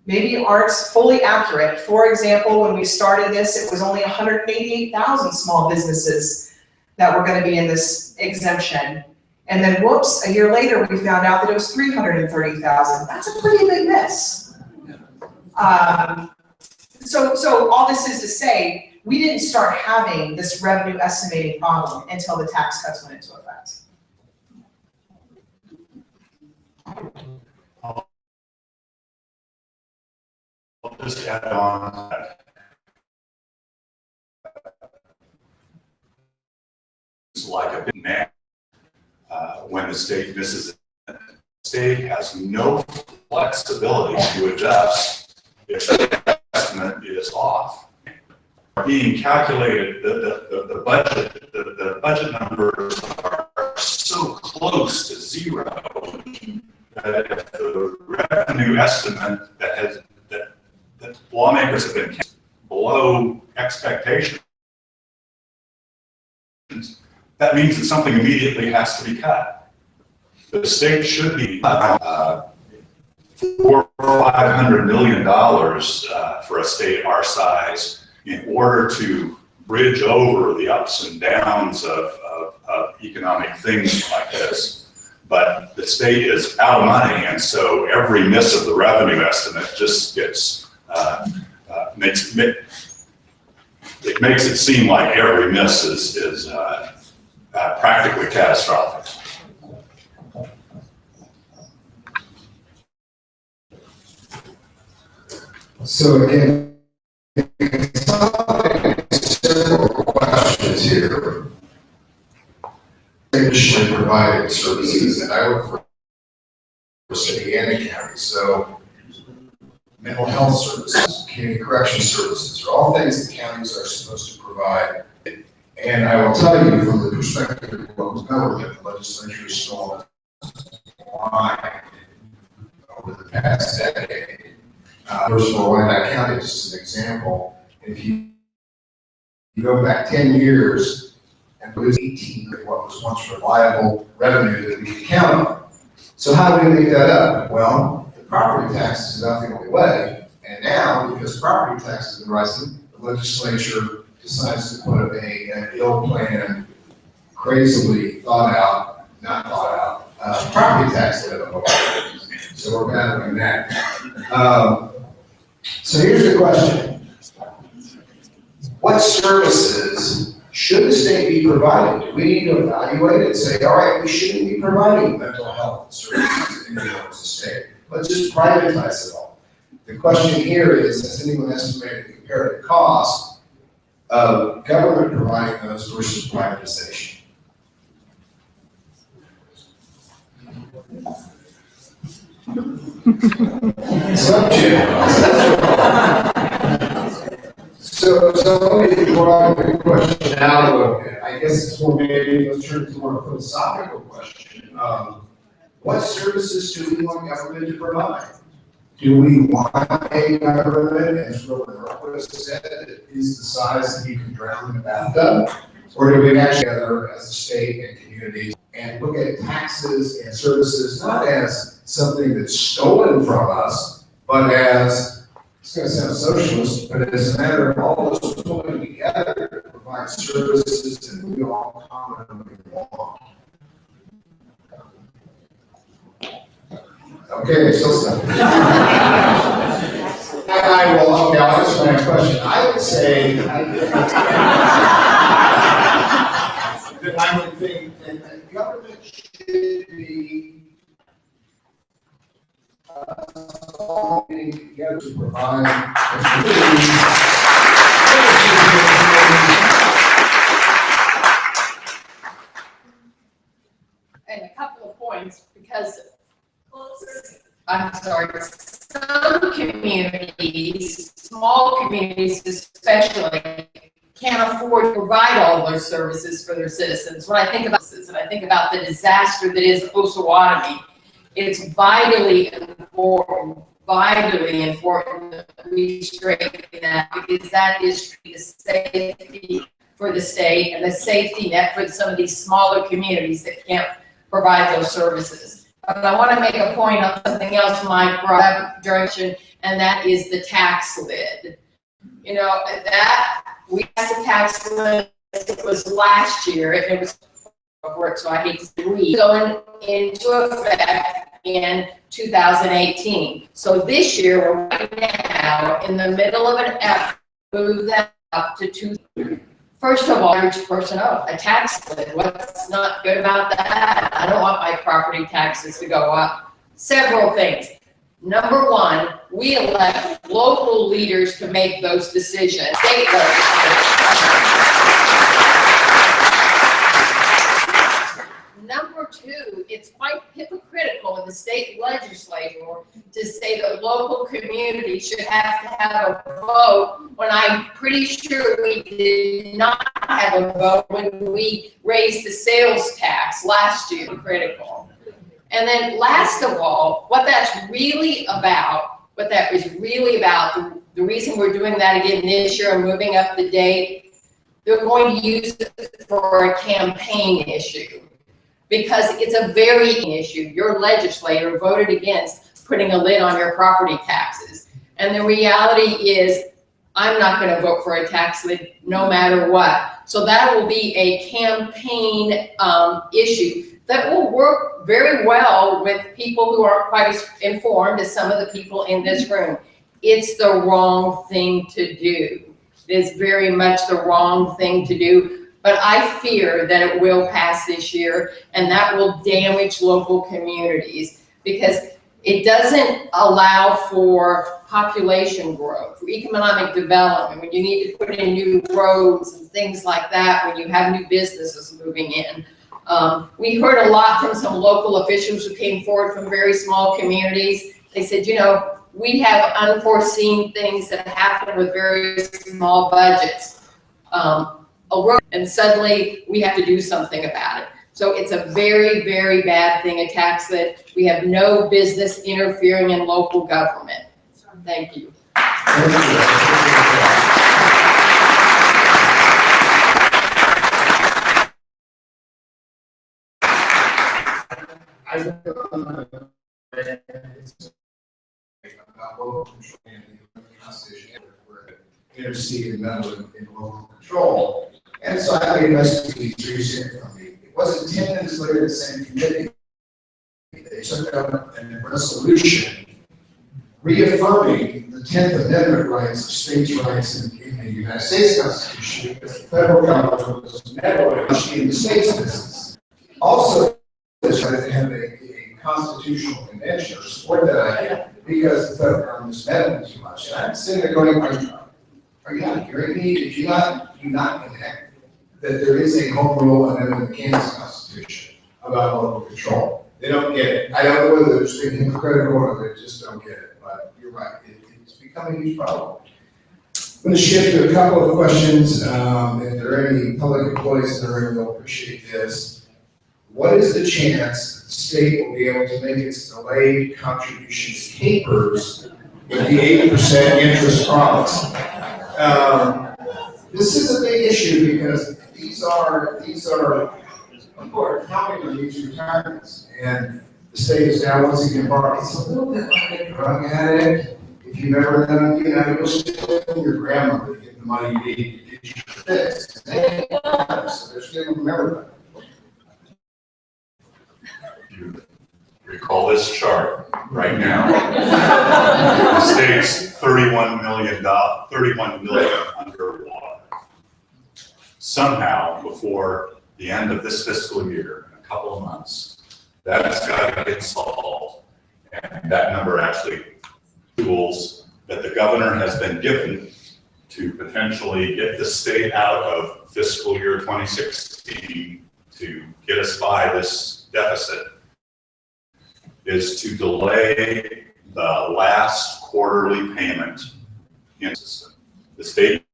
maybe aren't fully accurate. For example, when we started this, it was only 188,000 small businesses that were going to be in this exemption. And then whoops, a year later, we found out that it was 330,000. That's a pretty big miss. So all this is to say, we didn't start having this revenue estimating problem until the tax cuts went into effect. I'll just add on that. It's like a big man when the state misses it. The state has no flexibility to adjust if the estimate is off. Being calculated, the budget numbers are so close to zero that if the revenue estimate that lawmakers have been below expectations, that means that something immediately has to be cut. The state should be $400 or $500 million for a state our size in order to bridge over the ups and downs of economic things like this. But the state is out of money, and so every miss of the revenue estimate just gets it makes it seem like every miss is practically catastrophic. So again, several questions here. Additionally provided services, and I work for city and the county, so mental health services, community correction services are all things that counties are supposed to provide. And I will tell you from the perspective of local government, the legislature is still on line over the past decade. First of all, Wyandotte County, just as an example, if you go back 10 years and lose 18 of what was once reliable revenue that we could count on. So how do we make that up? Well, the property tax is about the only way. And now, because property taxes have been rising, the legislature decides to put an ill-planned, crazily not thought out, property tax lid on it. So we're battling that. So here's the question. What services should the state be providing? Do we need to evaluate it and say, all right, we shouldn't be providing mental health services in the state. Let's just privatize it all. The question here is, has anyone estimated the comparative cost of government providing those versus privatization? So let me broaden the question out a little bit. I guess it's more maybe, let's turn to more philosophical question. What services do we want government to provide? Do we want a government, as Robert Norquist said, that is the size that you can drown in a bathtub? Or do we actually together as a state and communities and look at taxes and services not as something that's stolen from us, but as, it's going to sound socialist, but as a matter of all of us pulling together to provide services that we all commonly want. Okay, so I will, okay, I'll answer my question. I would say, that I would think that government should be all getting together to provide And a couple of points, because I'm sorry, some communities, small communities especially, can't afford to provide all those services for their citizens. When I think about this, and I think about the disaster that is Osawatomie, it's vitally important that we straighten that, because that is the safety for the state and the safety net for some of these smaller communities that can't provide those services. But I want to make a point on something else Mike brought up direction, and that is the tax lid. You know, that we passed a tax lid, it was last year, and it was so I hate to say going into effect in 2018. So this year, we're right now in the middle of an effort to move that up to 2. First of all, average person, a tax lid. What's not good about that? I don't want my property taxes to go up. Several things. Number one, we elect local leaders to make those decisions. State legislators. Number two, it's quite hypocritical in the state legislature to say that local communities should have to have a vote when I'm pretty sure we did not have a vote when we raised the sales tax last year. Critical. And then last of all, what that is really about, the reason we're doing that again this year and moving up the date, they're going to use it for a campaign issue. Because it's a very issue. Your legislator voted against putting a lid on your property taxes. And the reality is, I'm not going to vote for a tax lid no matter what. So that will be a campaign issue that will work very well with people who aren't quite as informed as some of the people in this room. It's the wrong thing to do. It is very much the wrong thing to do. But I fear that it will pass this year, and that will damage local communities because it doesn't allow for population growth, for economic development, when you need to put in new roads and things like that, when you have new businesses moving in. We heard a lot from some local officials who came forward from very small communities. They said, you know, we have unforeseen things that happen with very small budgets. And suddenly we have to do something about it. So it's a very, very bad thing, a tax lid. We have no business interfering in local government. Thank you. About local control and the Constitution, we're interceding member in local control. And so I made my speech recently from me. It wasn't 10 minutes later, the same committee, they took up a resolution reaffirming the 10th Amendment rights of states' rights in the United States Constitution, because the federal government was never in the state's business. Also, they have a constitutional convention or support that idea because the federal government is meddling too much. And I'm sitting there going, are you not hearing me? Did you not connect that there is a home rule amendment in the Kansas Constitution about local control? They don't get it. I don't know whether they're just being hypocritical or they just don't get it, but you're right. It's becoming a huge problem. I'm going to shift to a couple of questions. If there are any public employees in the room, they'll appreciate this. What is the chance the state will be able to make its delayed contributions capers with the 8% interest promise? This is a big issue because these are important counting on these retirements, and the state is now once again borrowing. It's a little bit like a drug addict. If you've ever done, you'll still tell your grandmother to get the money you need to get you fixed. So they're still remember that. call this chart right now. The state's 31 million underwater. Somehow, before the end of this fiscal year, in a couple of months, that's got to get solved. And that number actually tools that the governor has been given to potentially get the state out of fiscal year 2016 to get us by this deficit is to delay the last quarterly payment in the system. The state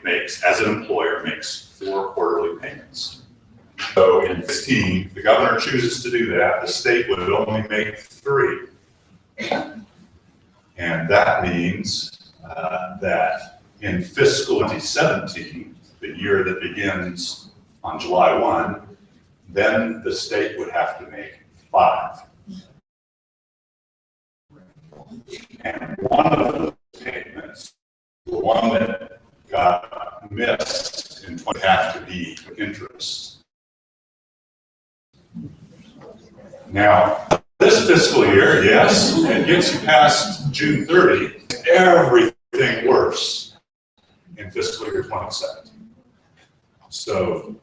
makes, as an employer, makes 4 quarterly payments. So in 15, the governor chooses to do that, the state would only make 3. And that means that in fiscal 2017, the year that begins on July 1, then the state would have to make 5. And one of those payments, the one that got missed in would have to be interest. Now, this fiscal year, yes, it gets you past June 30, everything worse in fiscal year 2017. So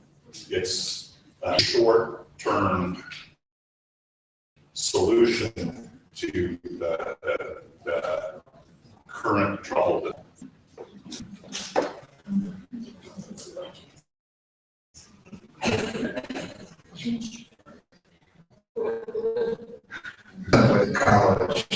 it's a short-term solution to the current trouble. With college.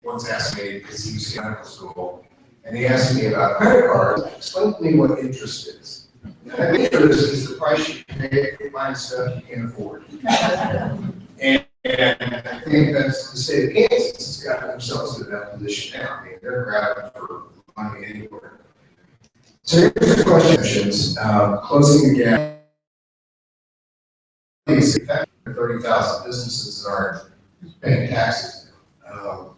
Once asked me, because he was in medical school, and he asked me about credit cards. Explain to me what interest is. And interest is the price you pay for buying stuff you can't afford. And I think that's the state of Kansas has gotten themselves to that position now. I mean, they're grabbing for money anywhere. So here's the questions. Closing the gap. 30,000 businesses that aren't paying taxes.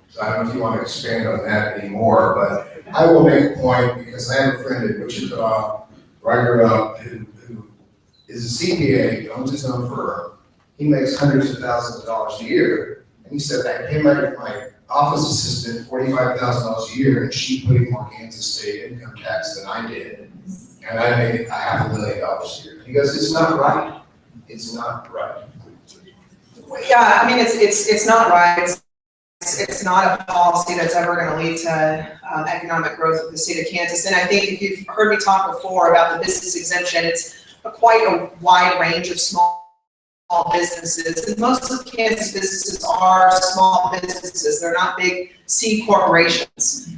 So I don't know if you want to expand on that anymore, but I will make a point because I have a friend in Wichita, where I grew up, who is a CPA, owns his own firm. He makes hundreds of thousands of dollars a year. And he said, I pay my office assistant $45,000 a year, and she paid more Kansas state income tax than I did. And I made $500,000 a year. He goes, it's not right. It's not right. Yeah, I mean, it's not right. It's not a policy that's ever going to lead to economic growth of the state of Kansas. And I think if you've heard me talk before about the business exemption, it's quite a wide range of small businesses. And most of Kansas businesses are small businesses. They're not big C corporations.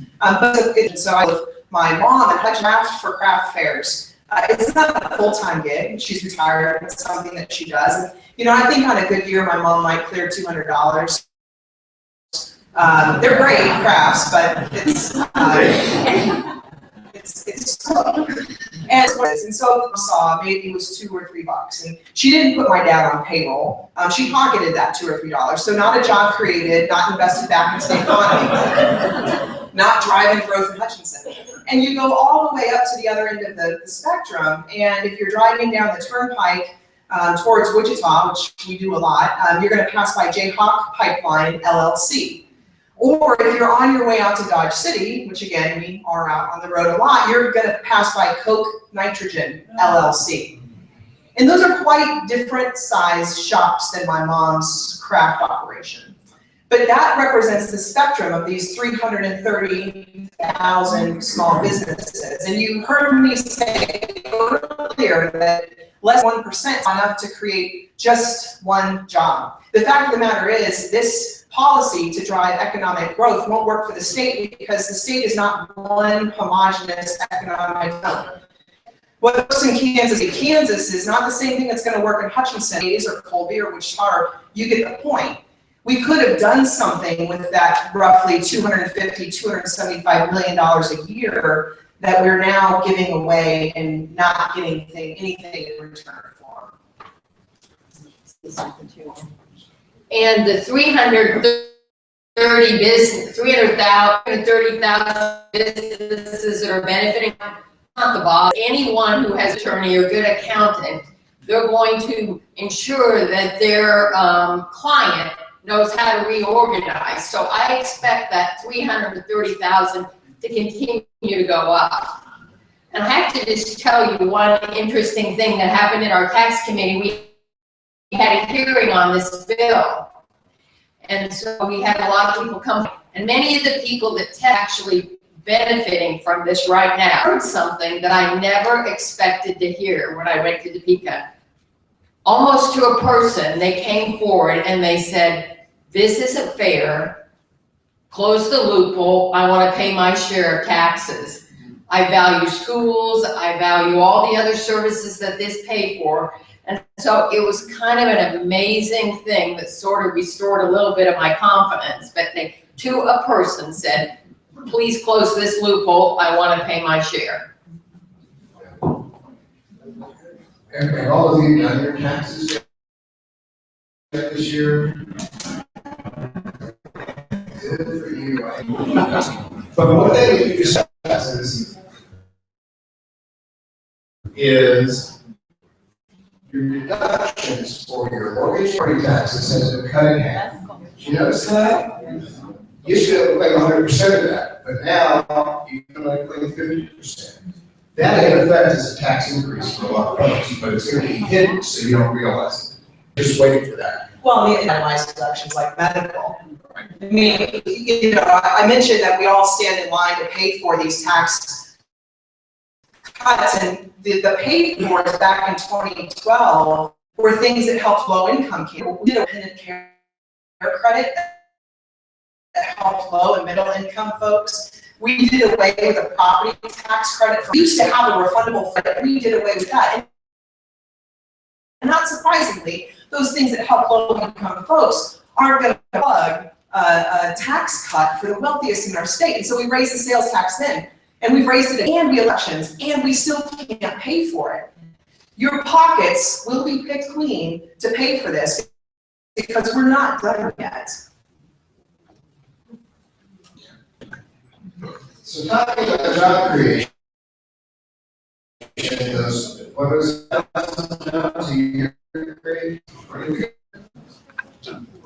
So I with my mom and Hutch Craft for craft fairs. It's not a full-time gig. She's retired. It's something that she does. And, you know, I think on a good year, my mom might clear $200. They're great crafts, but it's slow. And so I saw maybe it was $2 or $3, and she didn't put my dad on payroll. She pocketed that $2 or $3. So not a job created, not invested back into the economy, not driving growth in Hutchinson. And you go all the way up to the other end of the spectrum, and if you're driving down the turnpike towards Wichita, which we do a lot, you're going to pass by Jayhawk Pipeline LLC. Or if you're on your way out to Dodge City, which again, we are out on the road a lot, you're going to pass by Coke Nitrogen LLC. And those are quite different size shops than my mom's craft operation. But that represents the spectrum of these 330,000 small businesses. And you heard me say earlier that less than 1% is enough to create just one job. The fact of the matter is, this policy to drive economic growth won't work for the state because the state is not one homogeneous economic zone. What works in Kansas is not the same thing that's going to work in Hutchinson or Colby or Wichita. You get the point. We could have done something with that roughly $250, $275 million a year that we're now giving away and not getting anything in return for. And the 330,000 businesses that are benefiting, not the boss. Anyone who has an attorney or good accountant they're going to ensure that their client knows how to reorganize. So I expect that 330,000 to continue to go up. And I have to just tell you one interesting thing that happened in our tax committee. We had a hearing on this bill. And so we had a lot of people come, and many of the people that actually benefiting from this right now heard something that I never expected to hear when I went to Topeka. Almost to a person, they came forward and they said, this isn't fair, close the loophole, I want to pay my share of taxes. I value schools, I value all the other services that this paid for. And so it was kind of an amazing thing that sort of restored a little bit of my confidence. But they, to a person, said, please close this loophole, I want to pay my share. And all of you done your taxes this year? Good for you. But one thing that you discuss is your deductions for your mortgage property taxes has been cut in half. Did you notice that? You used to claim 100% of that, but now you can only claim 50%. That in effect is a tax increase for a lot of folks, but it's going to be hidden so you don't realize it. Just waiting for that. Well, the itemized deductions like medical. I mean, you know, I mentioned that we all stand in line to pay for these tax cuts, and the paid for back in 2012 were things that helped low income people. We did a independent care credit that helped low and middle income folks. We did away with a property tax credit. We used to have a refundable credit. We did away with that. And not surprisingly, those things that help low income folks aren't going to plug a tax cut for the wealthiest in our state. And so we raised the sales tax then, and we've raised it and the elections, and we still can't pay for it. Your pockets will be picked clean to pay for this because we're not done yet. So talking about job creation, what was jobs a year create? We're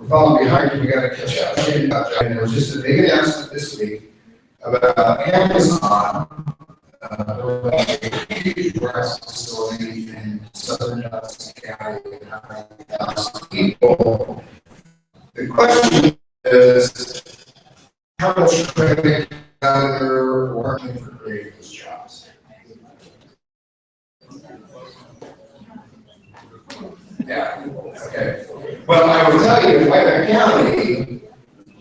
falling behind, we gotta catch up. And there was just a big announcement this week about Amazon. There was a huge warehouse facility in southern Johnson County, 9,000 people. The question is, how much credit they're working for creating those jobs? Yeah, okay. Well, I will tell you, in Wyandotte County,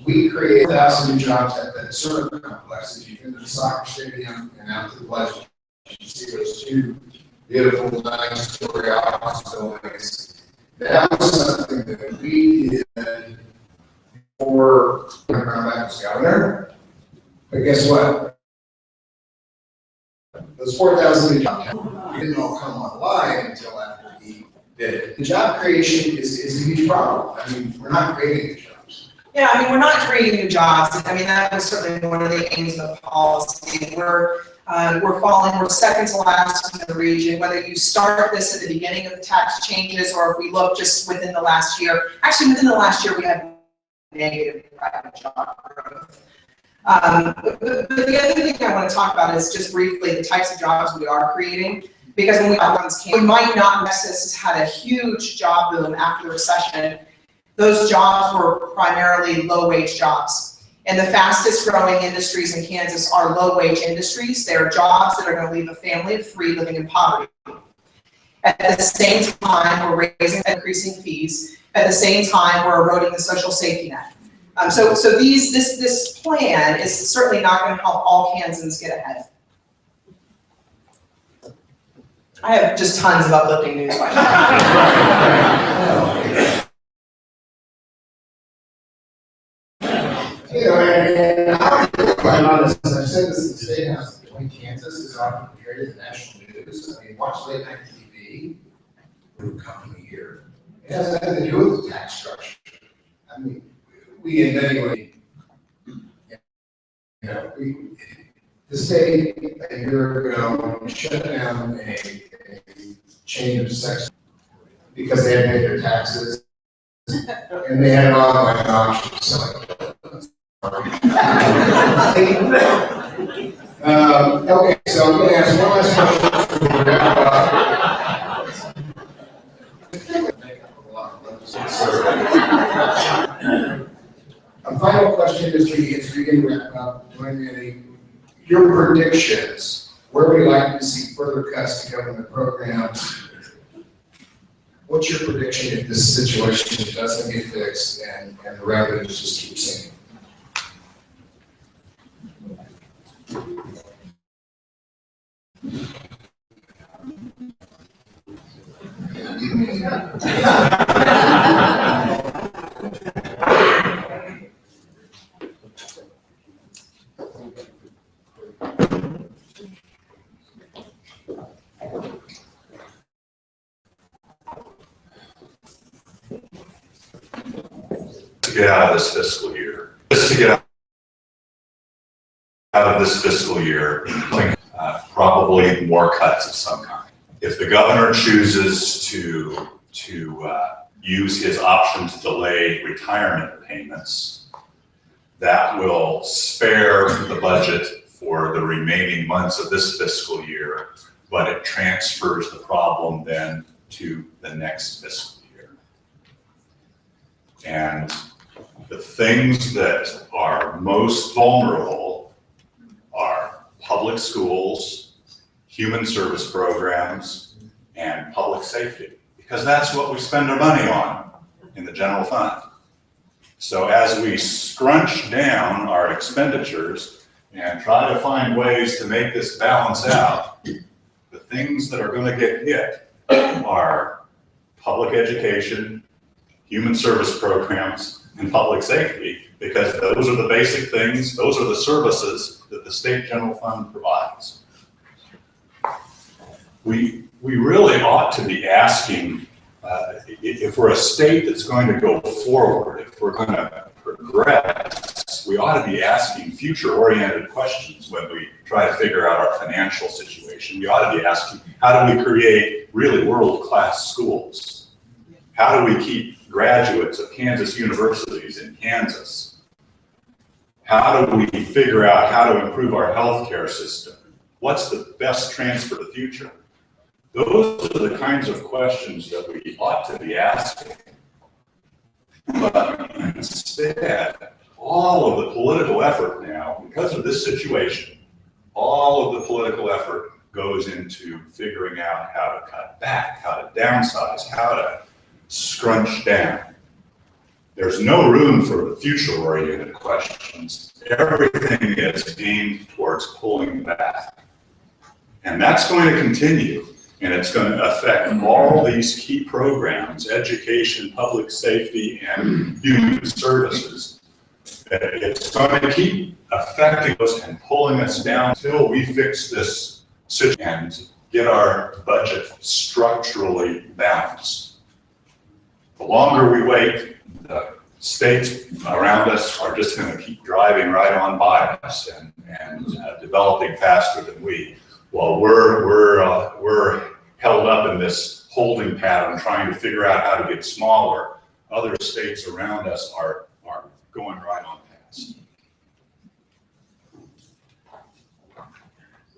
we create 1,000 new jobs at the server complex. If you've been to the soccer stadium and out to the Legend, you can see those two beautiful 9-story office buildings. That was something that we did before Brownback was governor. But guess what? Those 4,000 new jobs didn't all come online until after he did it. The job creation is a huge problem. I mean, we're not creating the jobs. Yeah, I mean, we're not creating new jobs. I mean, that was certainly one of the aims of the policy. We're second to last in the region, whether you start this at the beginning of the tax changes or if we look just within the last year. Actually, within the last year, we have negative private job growth. But the other thing I want to talk about is just briefly the types of jobs we are creating. Because when we might not Texas has had a huge job boom after the recession. Those jobs were primarily low-wage jobs. And the fastest growing industries in Kansas are low-wage industries. They are jobs that are going to leave a family of 3 living in poverty. At the same time, we're raising and increasing fees. At the same time, we're eroding the social safety net. So this plan is certainly not going to help all Kansans get ahead. I have just tons of uplifting news right now. You know, and I'll be quite honest, I've said this in the State House, between Kansas is often compared to the national news. I mean, watch late night TV, we're coming here. It has nothing to do with the tax structure. I mean, we in many ways, you know, the state a year ago shut down a chain of sex because they had paid their taxes, and they had an online auction, so. Okay, so I'm gonna ask one last question. A final question as we begin to wrap up, Duane, your predictions, where would you like to see further cuts to government programs? What's your prediction if this situation doesn't get fixed and the revenues just keep sinking? To get out of this fiscal year, just to get out of this fiscal year, probably more cuts of some kind. If the governor chooses to use his option to delay retirement payments, that will spare the budget for the remaining months of this fiscal year, but it transfers the problem then to the next fiscal year. And the things that are most vulnerable are public schools, human service programs, and public safety, because that's what we spend our money on in the general fund. So as we scrunch down our expenditures and try to find ways to make this balance out, the things that are going to get hit are public education, human service programs, and public safety, because those are the basic things, those are the services that the state general fund provides. We really ought to be asking, if we're a state that's going to go forward, if we're going to progress, we ought to be asking future-oriented questions when we try to figure out our financial situation. We ought to be asking, how do we create really world-class schools? How do we keep graduates of Kansas universities in Kansas? How do we figure out how to improve our healthcare system? What's the best transfer to the future? Those are the kinds of questions that we ought to be asking. But instead, all of the political effort now, because of this situation, all of the political effort goes into figuring out how to cut back, how to downsize, how to scrunch down. There's no room for the future-oriented questions. Everything is aimed towards pulling back. And that's going to continue, and it's going to affect all these key programs, education, public safety, and human services. It's going to keep affecting us and pulling us down until we fix this situation and get our budget structurally balanced. The longer we wait, the states around us are just going to keep driving right on by us and developing faster than we. While we're held up in this holding pattern trying to figure out how to get smaller, other states around us are going right on past.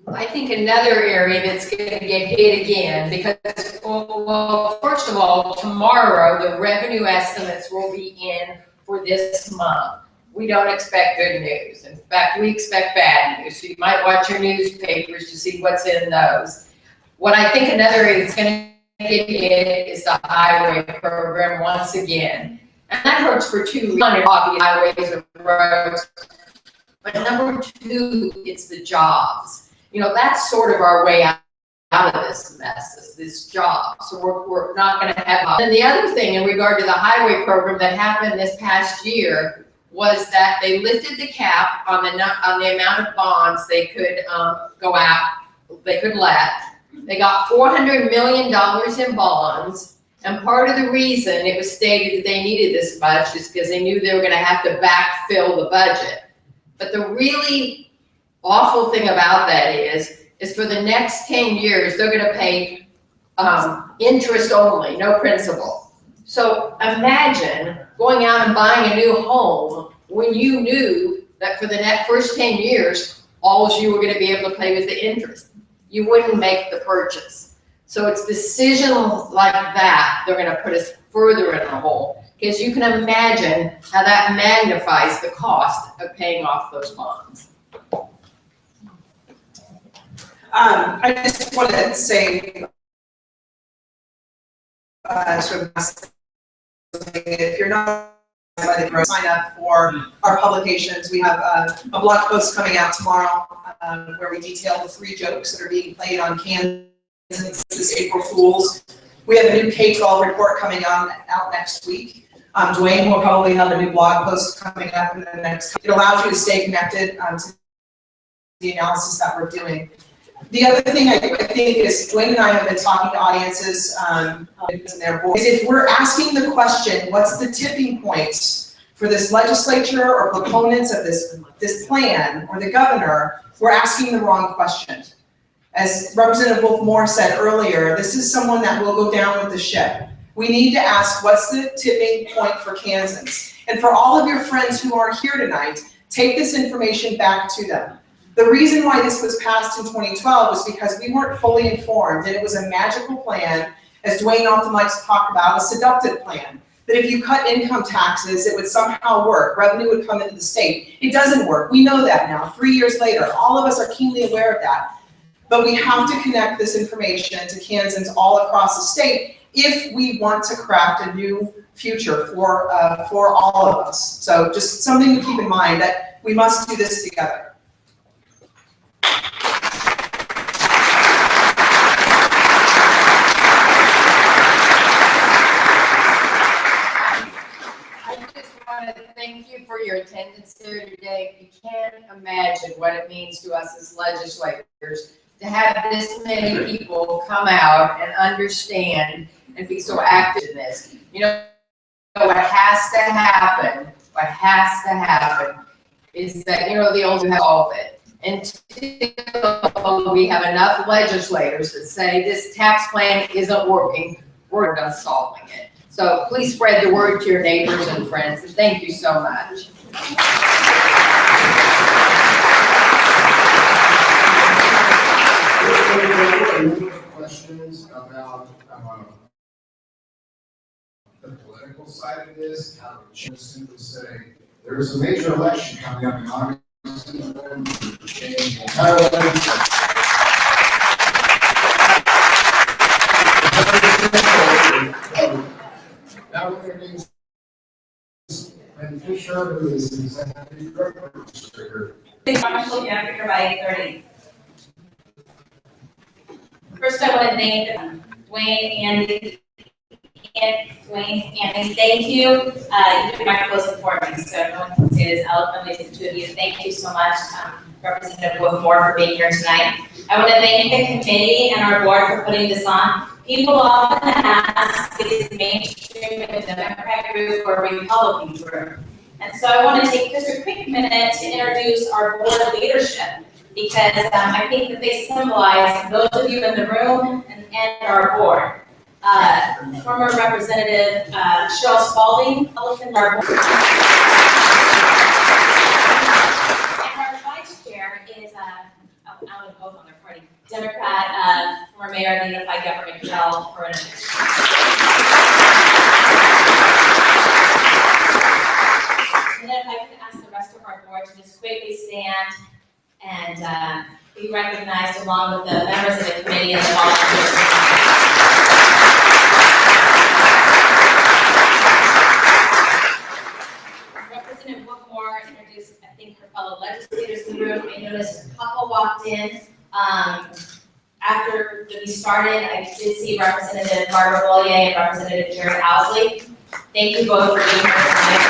I think another area that's going to get hit again, because, well, first of all, tomorrow the revenue estimates will be in for this month. We don't expect good news. In fact, we expect bad news. So you might watch your newspapers to see what's in those. What I think another area that's going to get hit is the highway program once again. And that hurts for two reasons. One, obviously highways and roads. But number two, it's the jobs. You know, that's sort of our way out of this mess, this job. So we're not going to have. And the other thing in regard to the highway program that happened this past year was that they lifted the cap on the amount of bonds they could go out, they could let. They got $400 million in bonds. And part of the reason it was stated that they needed this much is because they knew they were going to have to backfill the budget. But the really awful thing about that is for the next 10 years, they're going to pay interest only, no principal. So imagine going out and buying a new home when you knew that for the next first 10 years, all you were gonna be able to pay was the interest. You wouldn't make the purchase. So it's decisions like that, they're gonna put us further in the hole. Because you can imagine how that magnifies the cost of paying off those bonds. I just want to say, sort of, if you're not sign up for our publications. We have a blog post coming out tomorrow where we detail the 3 jokes that are being played on Kansas this April Fools. We have a new K-12 report coming out next week. Duane will probably have a new blog post coming up in the next. It allows you to stay connected to the analysis that we're doing. The other thing I think is, Duane and I have been talking to audiences in their boards, is if we're asking the question, what's the tipping point for this legislature or proponents of this plan or the governor, we're asking the wrong question. As Representative Wolfe Moore said earlier, this is someone that will go down with the ship. We need to ask, what's the tipping point for Kansans? And for all of your friends who aren't here tonight, take this information back to them. The reason why this was passed in 2012 was because we weren't fully informed, and it was a magical plan, as Duane often likes to talk about, a seductive plan. That if you cut income taxes, it would somehow work, revenue would come into the state. It doesn't work, we know that now, 3 years later. All of us are keenly aware of that. But we have to connect this information to Kansans all across the state if we want to craft a new future for all of us. So just something to keep in mind, that we must do this together. Thank you for your attendance here today. You can't imagine what it means to us as legislators to have this many people come out and understand and be so active in this. You know, what has to happen is that, you know, the old have solve it. Until we have enough legislators that say this tax plan isn't working, we're done solving it. So please spread the word to your neighbors and friends, and thank you so much. Questions about the political side of this? I would just simply say there is a major election coming up in August, and the entire legislature. Now we're going to and Fisher, who is the executive director. By 30. First, I want to thank Duane, Andy, thank you. You did my closing for me, so no one can say this eloquently to the 2 of you. Thank you so much, Representative Wolfe Moore, for being here tonight. I want to thank the committee and our board for putting this on. People often ask, is it mainstream in a Democrat group or a Republican group? And so I want to take just a quick minute to introduce our board leadership, because I think that they symbolize those of you in the room and our board. Former Representative Cheryl Spalding, Republican, our board. And our vice chair is, out of both on their party, Democrat, former mayor of the Unified Government, Michelle. And then if I could ask the rest of our board to just quickly stand and be recognized along with the members of the committee and the volunteers. Representative Wolfe Moore introduced, I think, her fellow legislators in the room. I noticed a couple walked in. After we started, I did see Representative Barbara Bollier and Representative Jerry Owsley. Thank you both for being here tonight.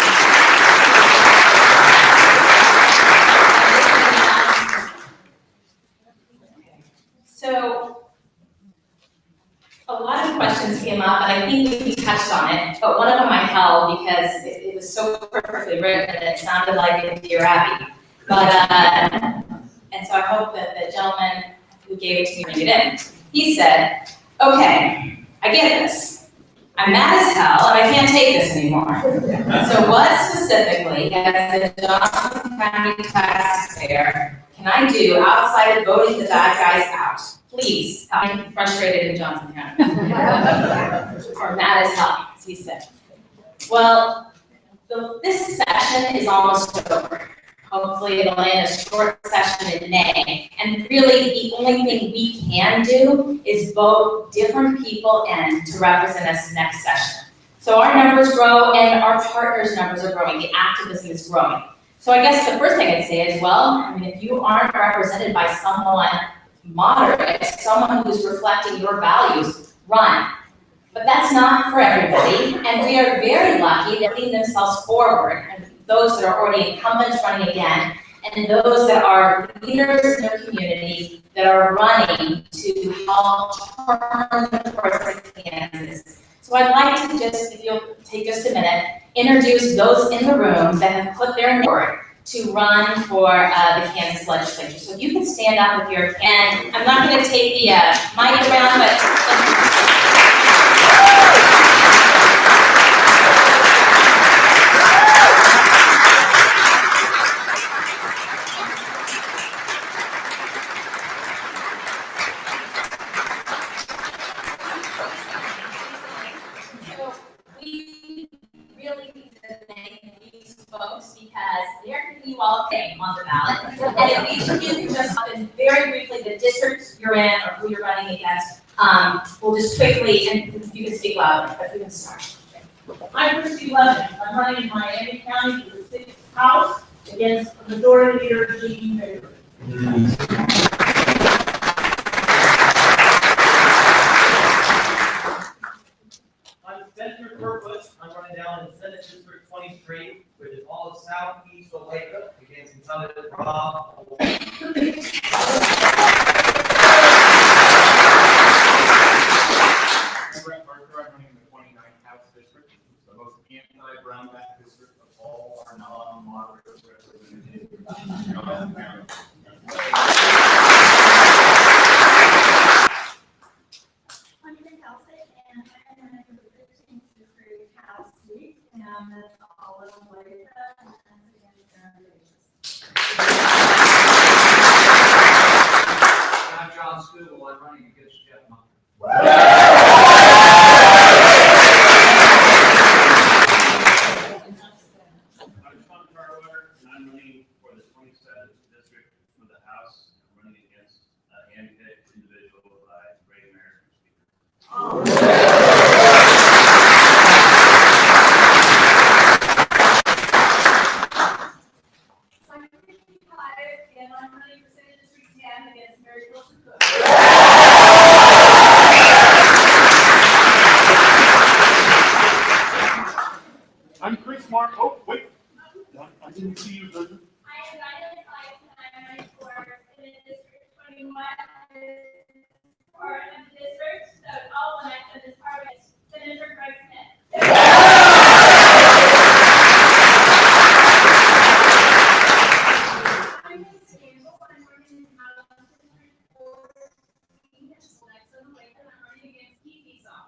So, a lot of questions came up, and I think we touched on it, but one of them I held because it was so perfectly written and it sounded like a dear Abby. But, and so I hope that the gentleman who gave it to me bring it in. He said, okay, I get this. I'm mad as hell and I can't take this anymore. So what specifically, as a Johnson County taxpayer, can I do outside of voting the bad guys out? Please, I'm frustrated in Johnson County. Or mad as hell, as he said. Well, this session is almost over. Hopefully it'll end a short session in May. And really, the only thing we can do is vote different people in to represent us next session. So our numbers grow and our partners' numbers are growing. The activism is growing. So I guess the first thing I'd say is, well, I mean, if you aren't represented by someone moderate, someone who's reflecting your values, run. But that's not for everybody, and we are very lucky that leading themselves forward, and those that are already incumbents running again, and those that are leaders in their community that are running to help turn the course of Kansas. So I'd like to just, if you'll take just a minute, introduce those in the room that have put their name forward to run for the Kansas Legislature. So if you can stand up with your, and I'm not going to take the mic around, but folks, because they're giving you all a name on the ballot. And if each of you can just up and very briefly the district you're in or who you're running against, we'll just quickly, and if you can speak louder, but we can start. I'm Christy Levin. I'm running in Miami County for the 6th House against Majority Leader Gene Baker. I'm Spencer Kerfoot. I'm running down in Senate District 23, which is all of southeast Olathe, against incumbent Rob. I'm Brett Parker. I'm running in the 29th House District, the most anti-Brownback district of all our non-moderate representatives. I'm Nick Elsick, and I'm running for the 15th District House seat, and that's all of Olathe, and against Aaron Davis. I'm John Scoobel. I'm running against Jeff Munger. I'm running for the 27th district for the House. I'm running against a handpicked individual by Great American Speaker. I'm Christy Hyatt, and I'm running for Senate District 10 against Mary Wilson Cook. I'm Chris Mark. Oh, wait. I didn't see you, Linda. I am Diane Fife, and I'm running for Senate District 21 for the district, so all when I said this part is Senator Greg Smith. I'm Miss Campbell, I'm running in District 4, next on the way, and I'm running against Keith Esau.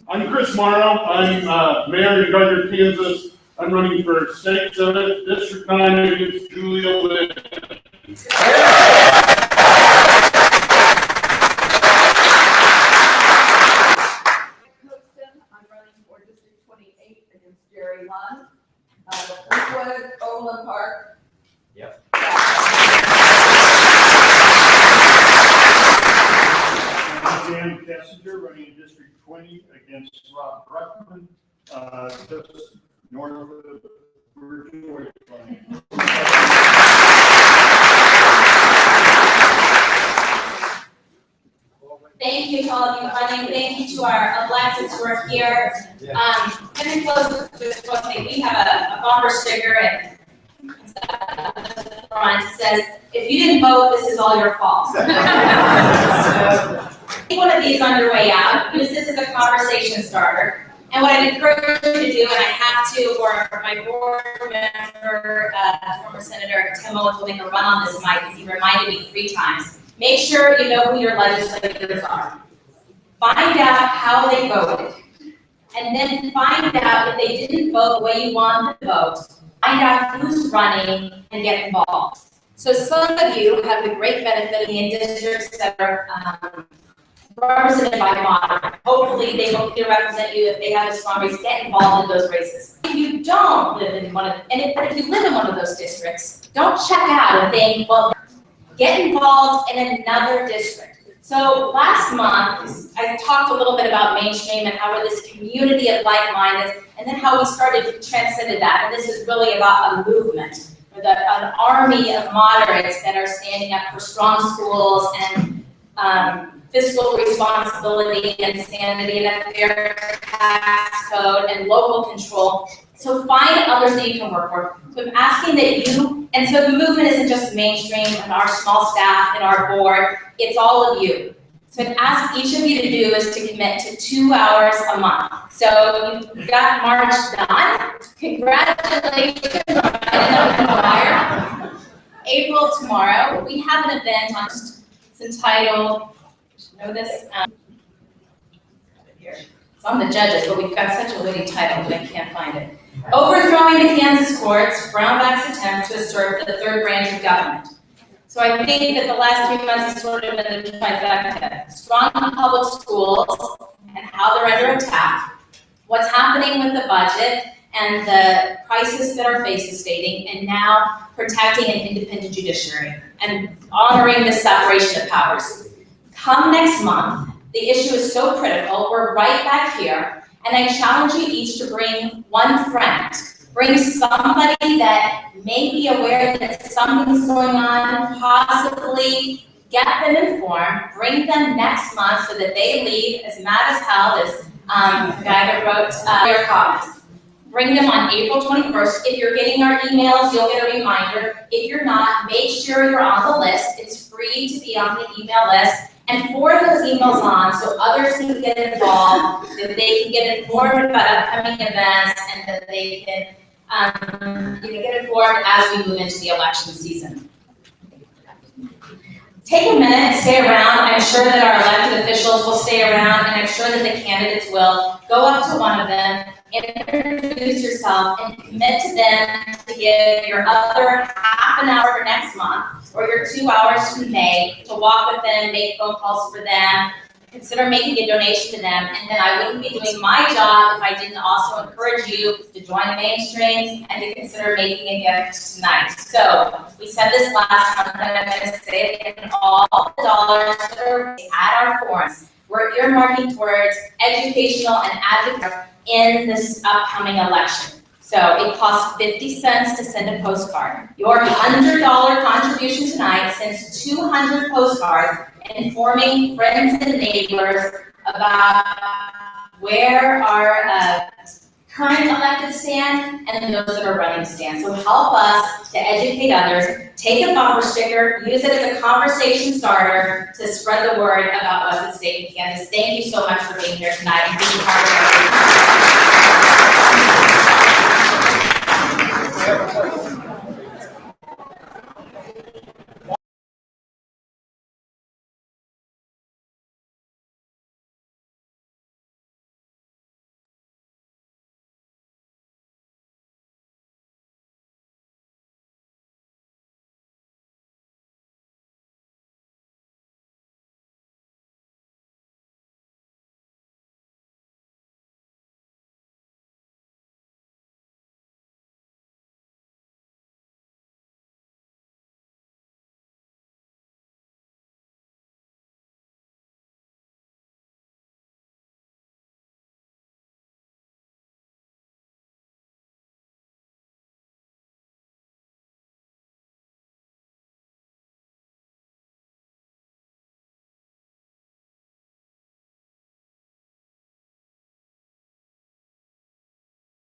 I'm Chris Morrow. I'm Mayor in Gardner, Kansas. I'm running for State Senate, District 9 against Julia Lynn. Goossen. I'm running for District 28 against Jerry Lund. Fleetwood, Overland Park. Yep. I'm Dan Kessinger, running in District 20 against Rob Bruckman, just north of Virginia. Thank you to all of you running. Thank you to our electeds who are here. Can I close with one thing? We have a bumper sticker and front says, "If you didn't vote, this is all your fault." So, take one of these on your way out. Use this as a conversation starter. And what I'd encourage you to do, and I have to, or my board member, former Senator Tim Owens will make a run on this mic because he reminded me 3 times. Make sure you know who your legislators are. Find out how they voted. And then find out if they didn't vote the way you want them to vote. Find out who's running and get involved. So some of you have the great benefit of being in districts that are represented by moderates. Hopefully they will represent you if they have a strong race. Get involved in those races. If you don't live in one of, if you live in one of those districts, don't check out and think, well, get involved in another district. So last month, I talked a little bit about mainstream and how we're this community of like-minded, and then how we started to transcend that. And this is really about a movement, with an army of moderates that are standing up for strong schools and fiscal responsibility and sanity and a fair tax code and local control. So find others that you can work for. So I'm asking that you, and so the movement isn't just mainstream and our small staff and our board, it's all of you. So I'd ask each of you to do is to commit to 2 hours a month. So you've got March done. Congratulations on writing up the choir. April tomorrow, we have an event on, it's entitled, you should know this, here. It's on the judges, but we've got such a witty title that I can't find it. Overthrowing the Kansas courts, Brownback's attempt to assert the third branch of government. So I think that the last 3 months has sort of been the trifecta. Strong public schools and how they're under attack, what's happening with the budget and the crisis that our face is stating, and now protecting an independent judiciary and honoring the separation of powers. Come next month, the issue is so critical, we're right back here, and I challenge you each to bring one friend. Bring somebody that may be aware that something's going on, possibly get them informed, bring them next month so that they leave as mad as hell as the guy that wrote their comments. Bring them on April 21st. If you're getting our emails, you'll get a reminder. If you're not, make sure you're on the list. It's free to be on the email list. And forward those emails on so others can get involved, that they can get informed about upcoming events, and that they can get informed as we move into the election season. Take a minute, stay around. I'm sure that our elected officials will stay around, and I'm sure that the candidates will. Go up to one of them, introduce yourself, and commit to them to give your other half an hour for next month, or your 2 hours from May, to walk with them, make phone calls for them, consider making a donation to them, and then I wouldn't be doing my job if I didn't also encourage you to join mainstream and to consider making a gift tonight. So we said this last month, and I'm going to say it again, all the dollars that are at our forums, we're earmarking towards educational and advocacy in this upcoming election. So it costs 50 cents to send a postcard. Your $100 contribution tonight sends 200 postcards informing friends and neighbors about where our current elected stand and those that are running stand. So help us to educate others. Take a bumper sticker, use it as a conversation starter to spread the word about what's at stake in Kansas. Thank you so much for being here tonight and being part of our